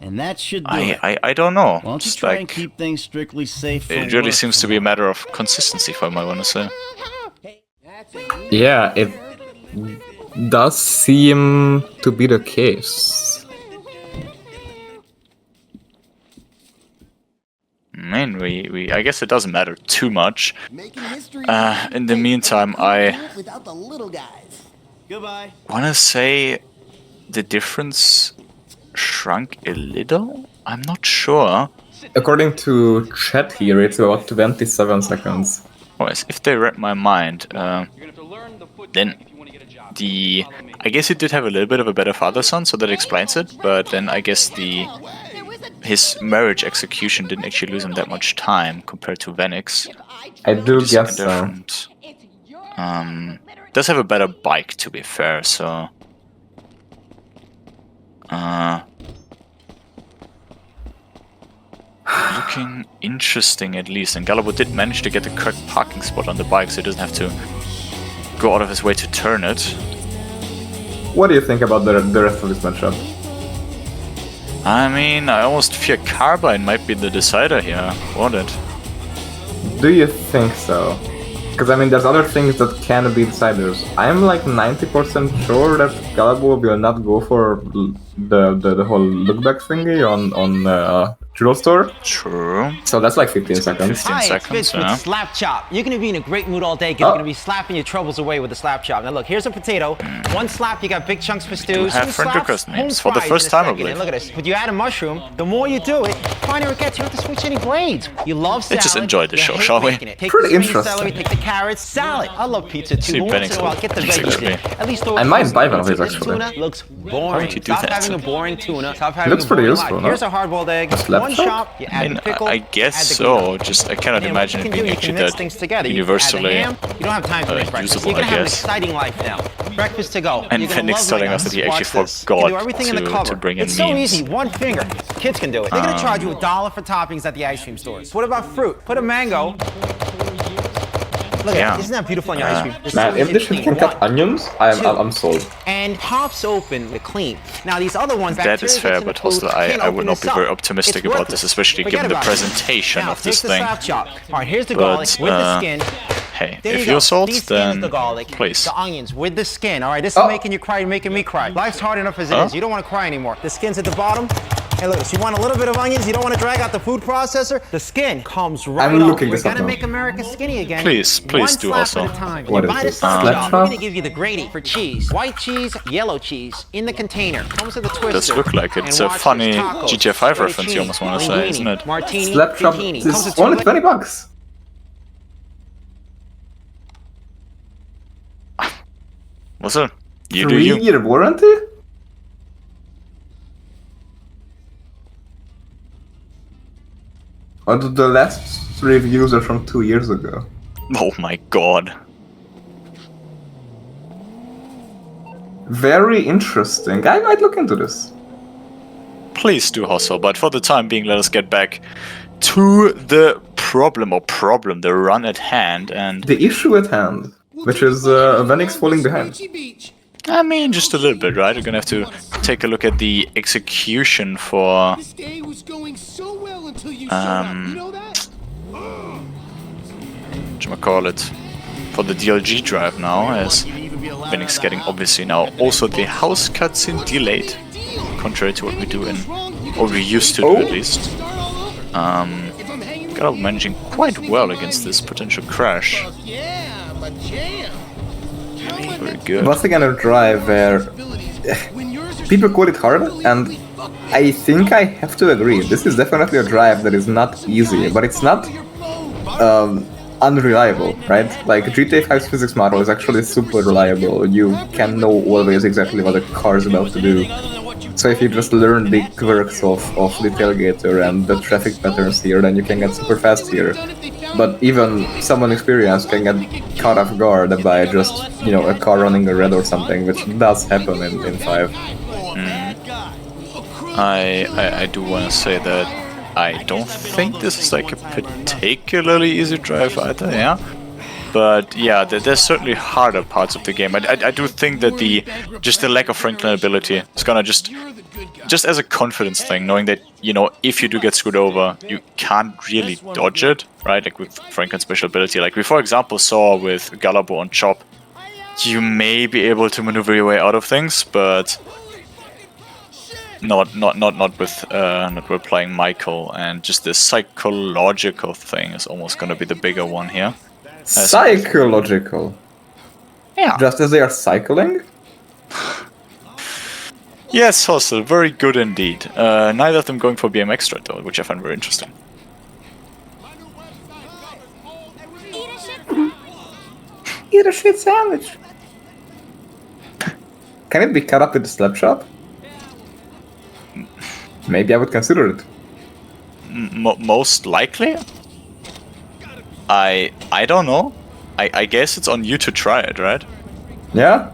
And that should do it. I don't know. Why don't you It's try and like, keep things strictly safe for it really work seems to be a matter of consistency for him, I want to say. Yeah, it does seem to be the case. Man, I guess it doesn't matter too much. In the meantime, I without the little guys. Goodbye. want to say the difference shrunk a little? I'm not sure. According to chat here, it's about 27 seconds. Oh, as if they read my mind, then I guess he did have a little bit of a better father-son, so that explains it, but then I guess his marriage execution didn't actually lose him that much time compared to Venix. I do Just guess so. different. Does have a better bike, to be fair, so... looking interesting, at least. And Galllabo did manage to get the correct parking spot on the bike, so he doesn't have to go out of his way to turn it. What do you think about the rest of this matchup? I mean, I almost fear Carbine might be the decider here, won't it? Do you think so? Because I mean, there's other things that can be deciders. I'm like 90% sure that Galllabo will not go for the whole lookback thingy on Jewel Store. True. So that's like 15 seconds. 15 Hi, it's seconds, Fitz with yeah. Slap Chop. You're gonna be in a great mood all day because you're gonna be slapping your troubles away with the Slap Chop. Now look, here's a potato. One slap, you got big chunks for stews. have Two friend slaps, request home names for the fries first in a time, I second. believe. And look at this. But you add a mushroom, the more you do it, the finer it gets. You have to switch any grades. You love salad. Let's just enjoy the you show, hate shall we? making it. Take Pretty the stringy interesting. celery, take the carrots, salad. I love pizza too. See, But once in Venix a while, get the looks veggies in. actually- At least throw I a might toast buy in one of it. these, This actually. tuna looks boring. Why would you do Stop that? having a boring tuna. Stop having Looks a boring pretty life. useful, no? Here's a hard-boiled egg. A slap One chop? chop, you I add mean, the pickle, I add guess the so. gouda. Just I cannot And then imagine what it you being can do, you actually can mix that things together. universally You add the ham. You don't have time to make breakfast. usable, You're gonna I have an guess. exciting life now. Breakfast to go. And You're gonna Venix love telling Venix. us that he Watch actually this. You can forgot do everything in the to cover. bring in It's so memes. easy. One finger. Kids can do it. They're gonna charge you $1 for toppings at the ice cream stores. What about fruit? Put a mango. Look Yeah. at that. Isn't that beautiful on your ice cream? It's Man, so if easy this to shit clean. can cut One, onions, I'm sold. and pops open the clean. Now these other ones, That is bacteria fair, gets in but the food, also can't I open would not be this very up. optimistic It's about this, worthless. especially Forget given the about it. presentation Now, of this take thing. the slap chop. All right, here's the But, garlic with the skin. Hey, There if you you're go. sold, These skins then the garlic, please. the onions with the skin. All right, this Oh. is making you cry, you're making me cry. Life's hard enough as it is. You don't want to cry anymore. The skin's at the bottom. Hey, look, so you want a little bit of onions, you don't want to drag out the food processor. The skin comes right I'm off. looking We're this up gonna now. make America skinny again. Please do One slap also. at a time. What you is buy the this? slap Slap chop, chop? we're gonna give you the grady for cheese. White cheese, yellow cheese in the container. Comes with a twister. Does look like it. And It's a watch funny this, tacos, GTA 5 fettuccine, reference, you almost want to say, linguine, isn't it? Martini, Slap chop zucchini. Comes is with only two 20 bucks. What's it? You do you. 3-year warranty? Or the last reviews are from 2 years ago. Oh my god. Very interesting. I might look into this. Please do hustle, but for the time being, let us get back to the problem, the run at hand, and The issue at hand, which is Venix falling behind. I mean, just a little bit, right? We're gonna have to take a look at the execution for This day was going so well until you showed up. You know that? whatchamacallit, for the DLG drive now, as Venix getting obviously now also the house cutscene delayed, contrary to what we do in, or we used to do at least. Galllabo managing quite well against this potential crash. Yeah, but jam. Very good. Once again, a drive where people call it hard, and I think I have to agree. This is definitely a drive that is not easy, but it's not unreliable, right? Like GTA 5's physics model is actually super reliable. You can know always exactly what the car is about to do. So if you just learn the quirks of the tailgater and the traffic patterns here, then you can get super fast here. But even someone experienced can get caught off guard by just, you know, a car running a red or something, which does happen in 5. I do want to say that I don't think this is like a particularly easy drive either, yeah? But yeah, there's certainly harder parts of the game. I do think that the lack of Franklin ability is gonna just as a confidence thing, knowing that, you know, if you do get screwed over, you can't really dodge it, right? Like with Franklin's special ability. Like we, for example, saw with Galllabo on Chop, you may be able to maneuver your way out of things, but not with playing Michael, and just the psychological thing is almost gonna be the bigger one here. Psychological. Yeah. Just as they are cycling? Yes, Hustle, very good indeed. Neither of them going for BMX strat though, which I find very interesting. Eat a shit sandwich. Can it be cut up with the slap chop? Maybe I would consider it. Most likely? I don't know. I guess it's on you to try it, right? Yeah?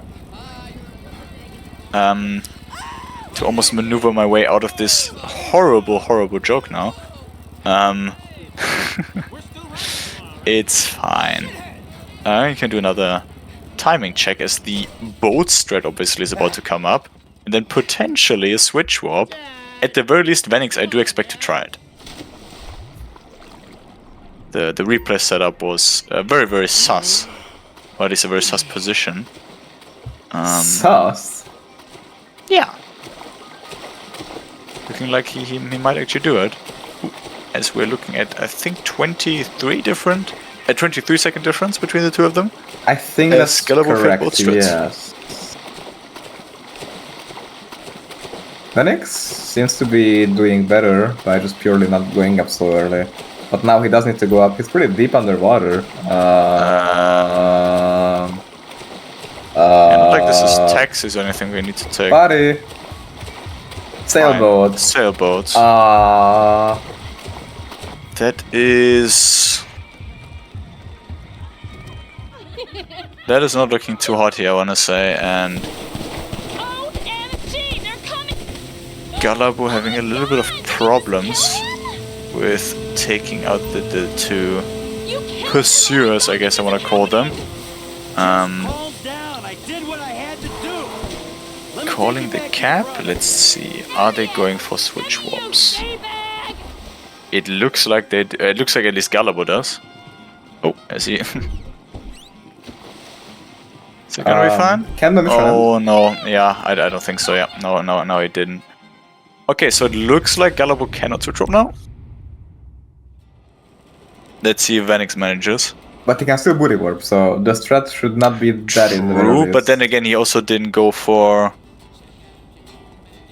To almost maneuver my way out of this horrible joke now. It's fine. You can do another timing check as the boat strat obviously is about to come up. And then potentially a switch warp. at the very least, Venix, I do expect to try it. The replay setup was very, very sus. Or at least a very sus position. Sus. Yeah. Looking like he might actually do it. As we're looking at, I think, 23 second difference between the two of them. I think As that's Galllabo failed correct, both strats. yes. Venix seems to be doing better by just purely not going up so early. But now he does need to go up. He's pretty deep underwater. Not like this is taxis or anything we need to take. Buddy! Sailboat. Sailboats. That is... That is not looking too hot here, I wanna say, and... OMG, they're coming! Galllabo having a little bit of problems with taking out the two You can't pursuers, I guess I wanna call them. Calm down. I did what I had to do. Let me Calling take the you back cap, to Harlem. let's see, are they going for switch warps? J-bag! It looks like they. It looks like at least Galllabo does. Oh, I see. Is it gonna be fine? Can be fine. Oh no, yeah, I don't think so. Yeah, no, it didn't. Okay, so it looks like Galllabo cannot switch warp now. Let's see if Venix manages. But he can still booty warp, so the strat should not be that in the very True, least. but then again, he also didn't go for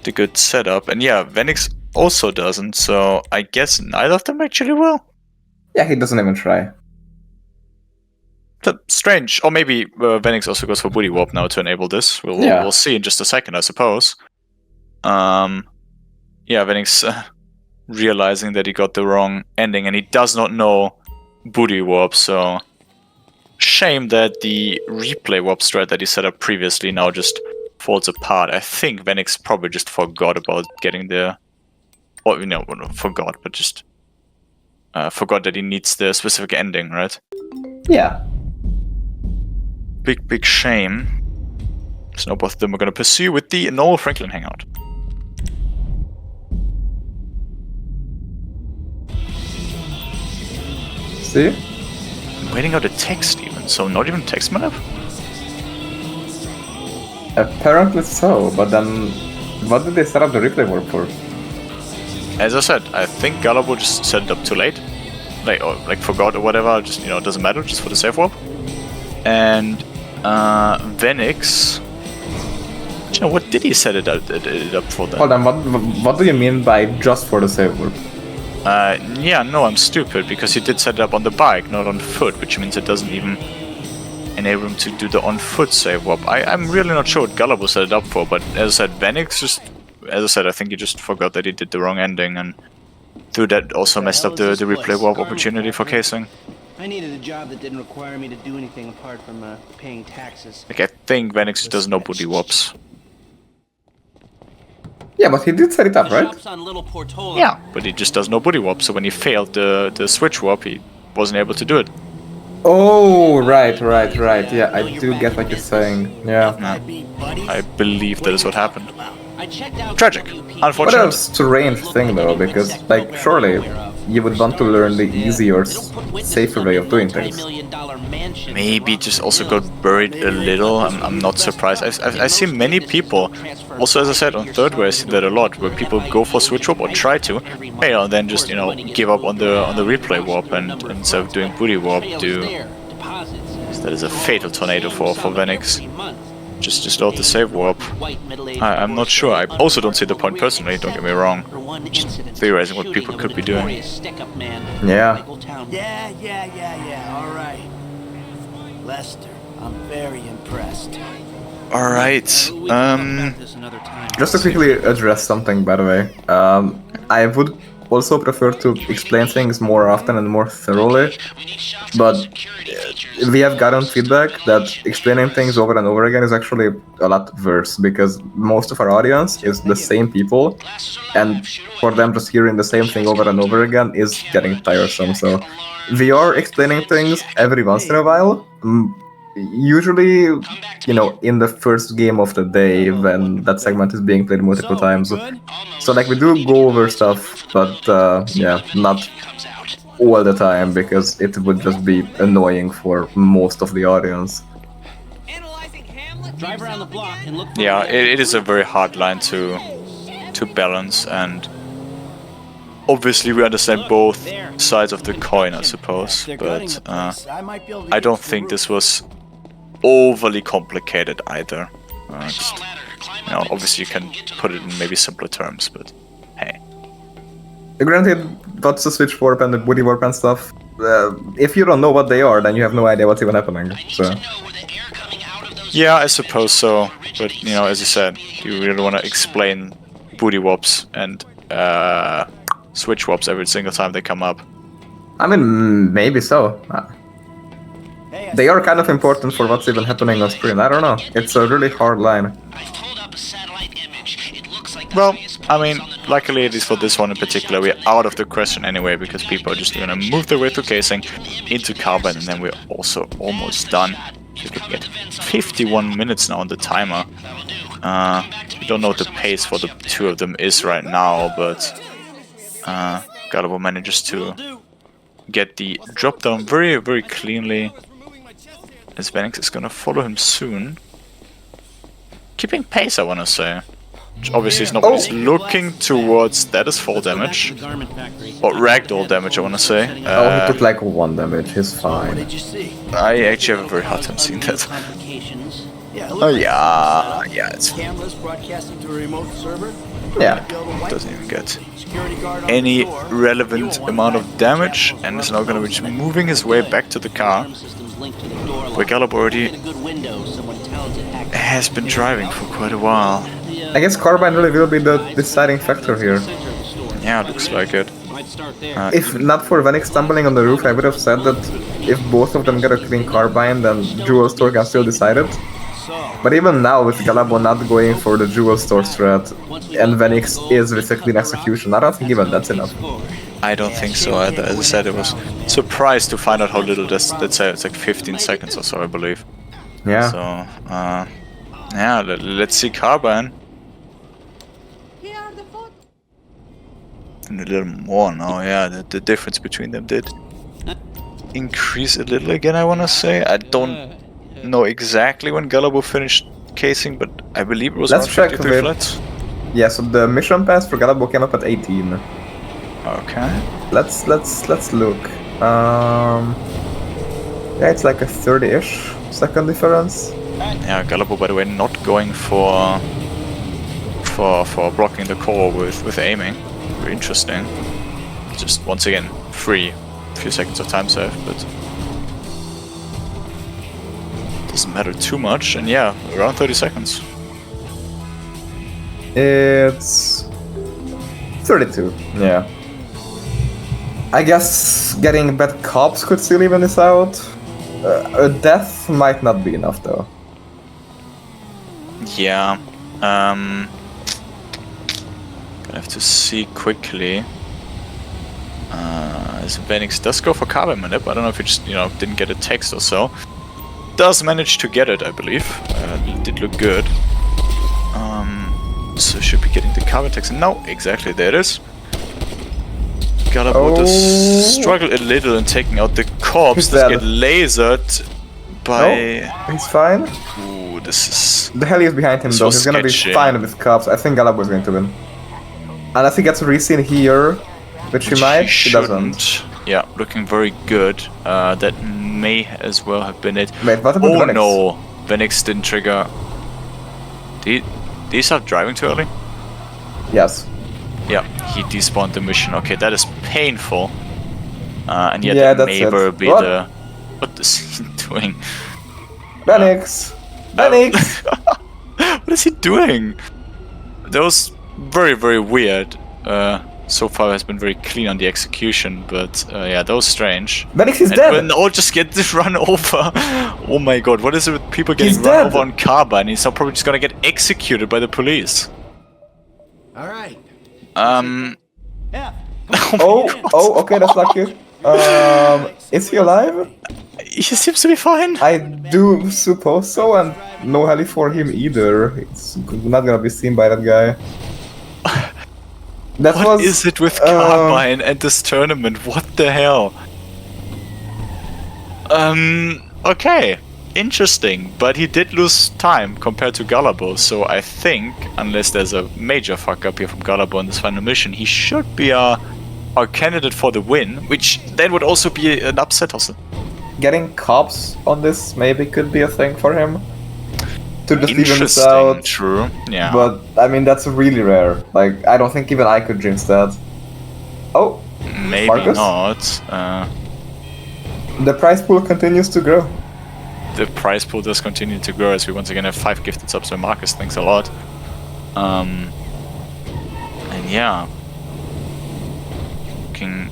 the good setup, and yeah, Venix also doesn't. So I guess neither of them actually will. Yeah, he doesn't even try. Strange. Or maybe Venix also goes for booty warp now to enable this. We'll see in just a second, I suppose. Yeah, Venix realizing that he got the wrong ending, and he does not know booty warp, so... Shame that the replay warp strat that he set up previously now just falls apart. I think Venix probably just forgot about getting the... Or, forgot, but just... forgot that he needs the specific ending, right? Yeah. Big shame. So now both of them are going to pursue with the normal Franklin hangout. See? I'm waiting out a text even, so not even text map? Apparently so, but then what did they set up the replay warp for? As I said, I think Galllabo just set it up too late. Like forgot or whatever, just, it doesn't matter, just for the safe warp. And Venix... what did he set it up for then? Hold on, what do you mean by just for the save warp? Yeah, no, I'm stupid, because he did set it up on the bike, not on foot, which means it doesn't even enable him to do the on-foot save warp. I'm really not sure what Galllabo set it up for, but as I said, Venix just... As I said, I think he just forgot that he did the wrong ending, and through that also messed up the replay warp opportunity for casing. I needed a job that didn't require me to do anything apart from paying taxes. Like, I think Venix just doesn't know booty warps. Yeah, but he did set it up, right? Shops on Little Portola. Yeah, but he just does no booty warp, so when he failed the switch warp, he wasn't able to do it. Oh, right. Yeah, I do get what you're saying. Yeah. I believe that is what happened. Tragic. What a Unfortunate. strange thing though, because, surely you would want to learn the easier, safer way of doing things. Maybe just also got buried a little. I'm not surprised. I see many people, also as I said on third way, I see that a lot, where people go for switch warp or try to, fail, and then just give up on the replay warp and instead of doing booty warp, do. So that is a fatal tornado for Venix. Just load the save warp. I'm not sure. I also don't see the point personally, don't get me wrong. Just theorizing what people could be doing. Yeah. Yeah. All right. Lester, I'm very impressed. Alright. Just to quickly address something, by the way, I would also prefer to explain things more often and more thoroughly, but we have gotten feedback that explaining things over and over again is actually a lot worse, because most of our audience is the same people, and for them just hearing the same thing over and over again is getting tiresome. So we are explaining things every once in a while, usually, you know, in the first game of the day when that segment is being played multiple times. So like we do go over stuff, but yeah, not all the time because it would just be annoying for most of the audience. Drive around the block and look for Yeah, it is a very hard line to balance, and obviously we understand both sides of the coin, I suppose, but I don't think this was overly complicated either. Just, you know, obviously you can put it in maybe simpler terms, but hey. Granted, what's the switch warp and the booty warp and stuff? If you don't know what they are, then you have no idea what's even happening. So. Yeah, I suppose so. But, you know, as you said, you really want to explain booty warps and switch warps every single time they come up. I mean, maybe so. They are kind of important for what's even happening on screen. I don't know. It's a really hard line. Well, I mean, luckily at least for this one in particular, we're out of the question anyway, because people are just going to move their way through casing into carbon, and then we're also almost done. We're looking at 51 minutes now on the timer. We don't know what the pace for the two of them is right now, but Galllabo manages to get the drop down very, very cleanly, as Venix is going to follow him soon. Keeping pace, I want to say. Which obviously is not what he's looking towards. That is fall damage. Or ragdoll damage, I want to say. Oh, he took like 1 damage. He's fine. I actually have a very hard time seeing that. Oh yeah, it's cameras broadcasting to a remote server. Yeah. doesn't even get any relevant amount of damage, and is now going to be just moving his way back to the car, where Galllabo already has been driving for quite a while. I guess Carbine really will be the deciding factor here. Yeah, looks like it. If not for Venix stumbling on the roof, I would have said that if both of them get a clean Carbine, then Jewel Store can still decide it. But even now, with Galllabo not going for the Jewel Store strat, and Venix is with a clean execution, I don't think even that's enough. I don't think so either. As I said, I was surprised to find out how little this, let's say it's like 15 seconds or so, I believe. Yeah. So, yeah, let's see Carbine. And a little more now, yeah, the difference between them did increase a little again, I want to say. I don't know exactly when Galllabo finished casing, but I believe it was Let's around check 53 with- flats. Yeah, so the mission pass for Galllabo came up at 18. Okay. Let's look. Yeah, it's like a 30-ish second difference. Yeah, Galllabo, by the way, not going for blocking the core with aiming. Very interesting. Just once again, free. A few seconds of time save, but doesn't matter too much. And yeah, around 30 seconds. It's 32. Yeah. I guess getting bad cops could still even this out. A death might not be enough though. Yeah. Gonna have to see quickly. As Venix does go for carbon manip. I don't know if he just, didn't get a text or so. Does manage to get it, I believe. It did look good. So should be getting the carbon text. No, exactly, there it is. Galllabo does struggle a little in taking out the corpse. Does get lasered by... No, he's fine. Ooh, this is... The heli is behind him This though. was He's gonna be sketchy. fine with cops. I think Galllabo is going to win. Unless he gets reseen here, which he might. He doesn't. shouldn't. Yeah, looking very good. That may as well have been it. Wait, what about Oh Venix? no, Venix didn't trigger. Did he start driving too early? Yes. Yeah, he despawned the mission. Okay, that is painful. And yet Yeah, that that's may it. well be What? the... What is he doing? Venix! Venix! What is he doing? That was very, very weird. So far has been very clean on the execution, but yeah, that was strange. Venix is And dead! when all just get this run over. Oh my god, what is it with people getting He's run dead. over on carbine? He's now probably just gonna get executed by the police. All right. Oh, okay, that's lucky. Is he alive? he seems to be fine. I do suppose so, and no heli for him either. It's not gonna be seen by that guy. What is it with Carbine and this tournament? What the hell? Okay. Interesting, but he did lose time compared to Galllabo, so I think, unless there's a major fuck up here from Galllabo in this final mission, he should be our candidate for the win, which then would also be an upset also. Getting cops on this maybe could be a thing for him. To just even this out. True, yeah. But, I mean, that's really rare. Like, I don't think even I could jinx that. Oh, maybe Marcus? not. The prize pool continues to grow. The prize pool does continue to grow as we once again have 5 gifted subs by Marcus, thanks a lot. And yeah. Looking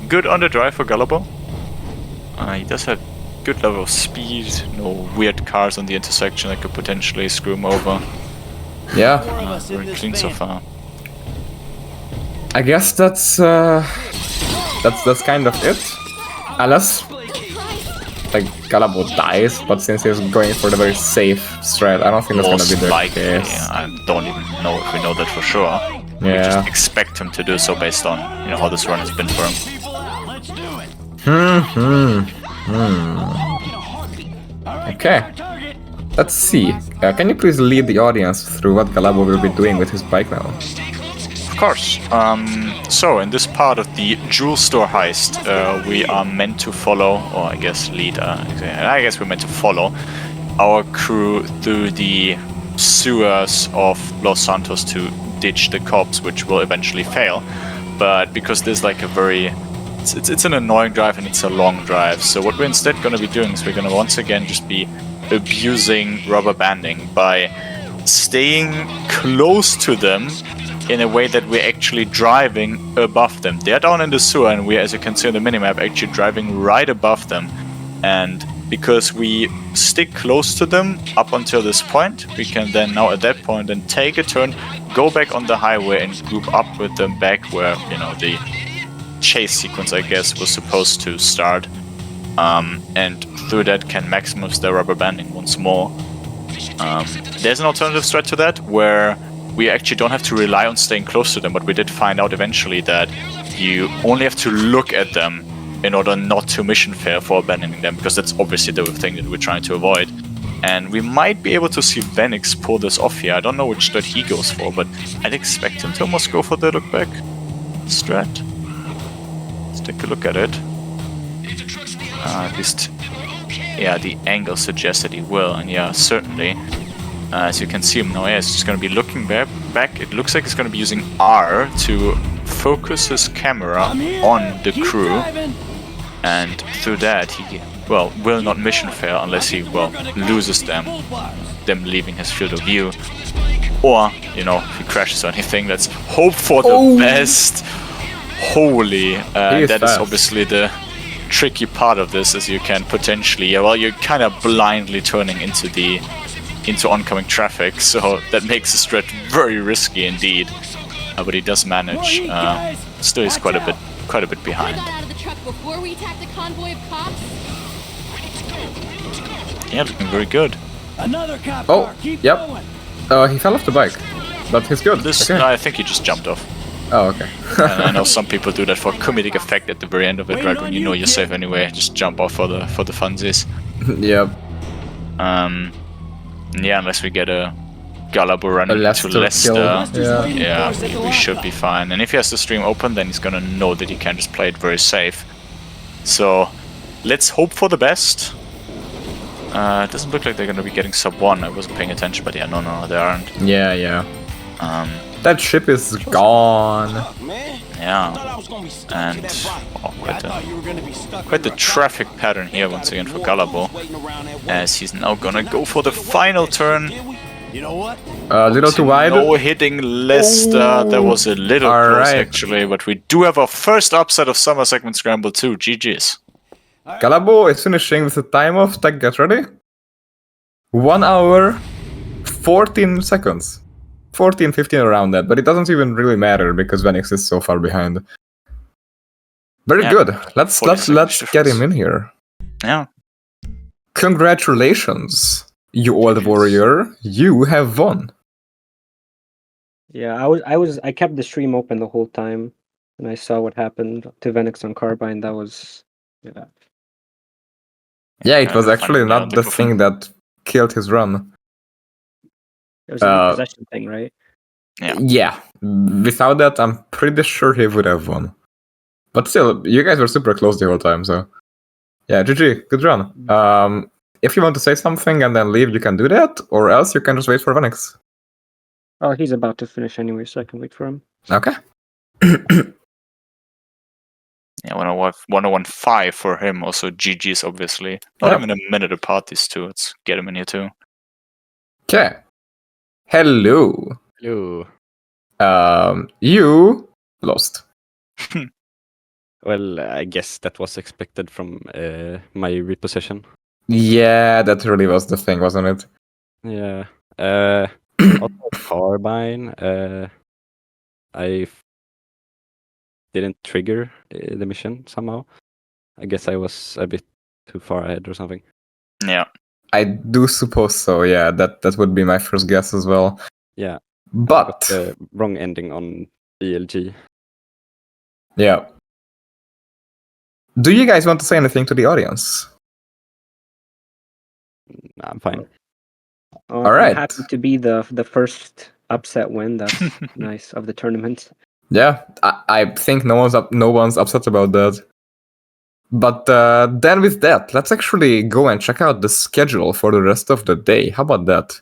good on the drive for Galllabo. He does have good level of speed, no weird cars on the intersection that could potentially screw him over. Yeah. Very clean so far. I guess that's kind of it. Unless like Galllabo dies, but since he's going for the very safe strat, I don't think that's gonna be the case. I don't even know if we know that for sure. We just expect him to do so based on how this run has been for him. Okay. Let's see. Can you please lead the audience through what Galllabo will be doing with his bike now? Of course. So in this part of the jewel store heist, we are meant to follow, or I guess lead. I guess we're meant to follow our crew through the sewers of Los Santos to ditch the cops, which will eventually fail. But because there's like a very it's an annoying drive and it's a long drive, so what we're instead going to be doing is we're going to once again just be abusing rubber banding by staying close to them in a way that we're actually driving above them. They're down in the sewer and we, as you can see on the minimap, actually driving right above them. And because we stick close to them up until this point, we can then now at that point then take a turn, go back on the highway and group up with them back where, the chase sequence, I guess, was supposed to start. And through that can maximize their rubber banding once more. There's an alternative strat to that where we actually don't have to rely on staying close to them, but we did find out eventually that you only have to look at them in order not to mission fail for abandoning them, because that's obviously the thing that we're trying to avoid. And we might be able to see Venix pull this off here. I don't know which strat he goes for, but I'd expect him to almost go for the look back strat. Let's take a look at it. At least, yeah, the angle suggests that he will, and yeah, certainly. As you can see him now, yeah, he's just going to be looking back. It looks like he's going to be using R to focus his camera on the crew, and through that he, will not mission fail unless he, loses them leaving his field of view. Or, if he crashes or anything, let's hope for the best. Holy, that is obviously the tricky part of this, as you can potentially, you're kind of blindly turning into oncoming traffic, so that makes the strat very risky indeed. But he does manage. Still, he's quite a bit behind. I got out of the truck before we attacked a convoy of cops. Yeah, looking very good. Another cop car. Keep going. He fell off the bike, but he's good. No, I think he just jumped off. Oh, okay. And I know some people do that for comedic effect at the very end of it, right when you know you're safe anyway. Just jump off for the funsies. Yep. Yeah, unless we get a Galllabo run into Leicester. Yeah, we should be fine. And if he has the stream open, then he's gonna know that he can just play it very safe. So let's hope for the best. It doesn't look like they're gonna be getting sub 1. I wasn't paying attention, but yeah, no, they aren't. Yeah. That ship is gone. Yeah, and quite the traffic pattern here once again for Galllabo, as he's now gonna go for the final turn. A little too wide. No hitting Leicester. That was a little close actually, but we do have our first upset of Summer Segment Scramble 2. GG's. Galllabo is finishing with a time of, get ready, 1 hour, 14 seconds. 14, 15 around that, but it doesn't even really matter because Venix is so far behind. Very good. Let's get him in here. Yeah. Congratulations, you old warrior. You have won. Yeah, I kept the stream open the whole time, and I saw what happened to Venix on Carbine. That was, yeah. Yeah, it was the actually funny not the thing. thing that killed his run. It was a repossession thing, right? Yeah. Without that, I'm pretty sure he would have won. But still, you guys were super close the whole time, so yeah, GG, good run. If you want to say something and then leave, you can do that, or else you can just wait for Venix. Oh, he's about to finish anyway, so I can wait for him. Okay. Yeah, 101.5 for him. Also, GG's obviously. Not Yeah. even a minute apart, these two. Let's get him in here too. Okay. Hello. Hello. You lost. Well, I guess that was expected from my repossession. Yeah, that really was the thing, wasn't it? Yeah. Also Carbine. I didn't trigger the mission somehow. I guess I was a bit too far ahead or something. Yeah. I do suppose so, yeah. That would be my first guess as well. Yeah. But Got the wrong ending on BLG. yeah. Do you guys want to say anything to the audience? Nah, I'm fine. Oh, All right. I'm happy to be the first upset win. That's nice of the tournament. Yeah, I think no one's upset about that. But then with that, let's actually go and check out the schedule for the rest of the day. How about that?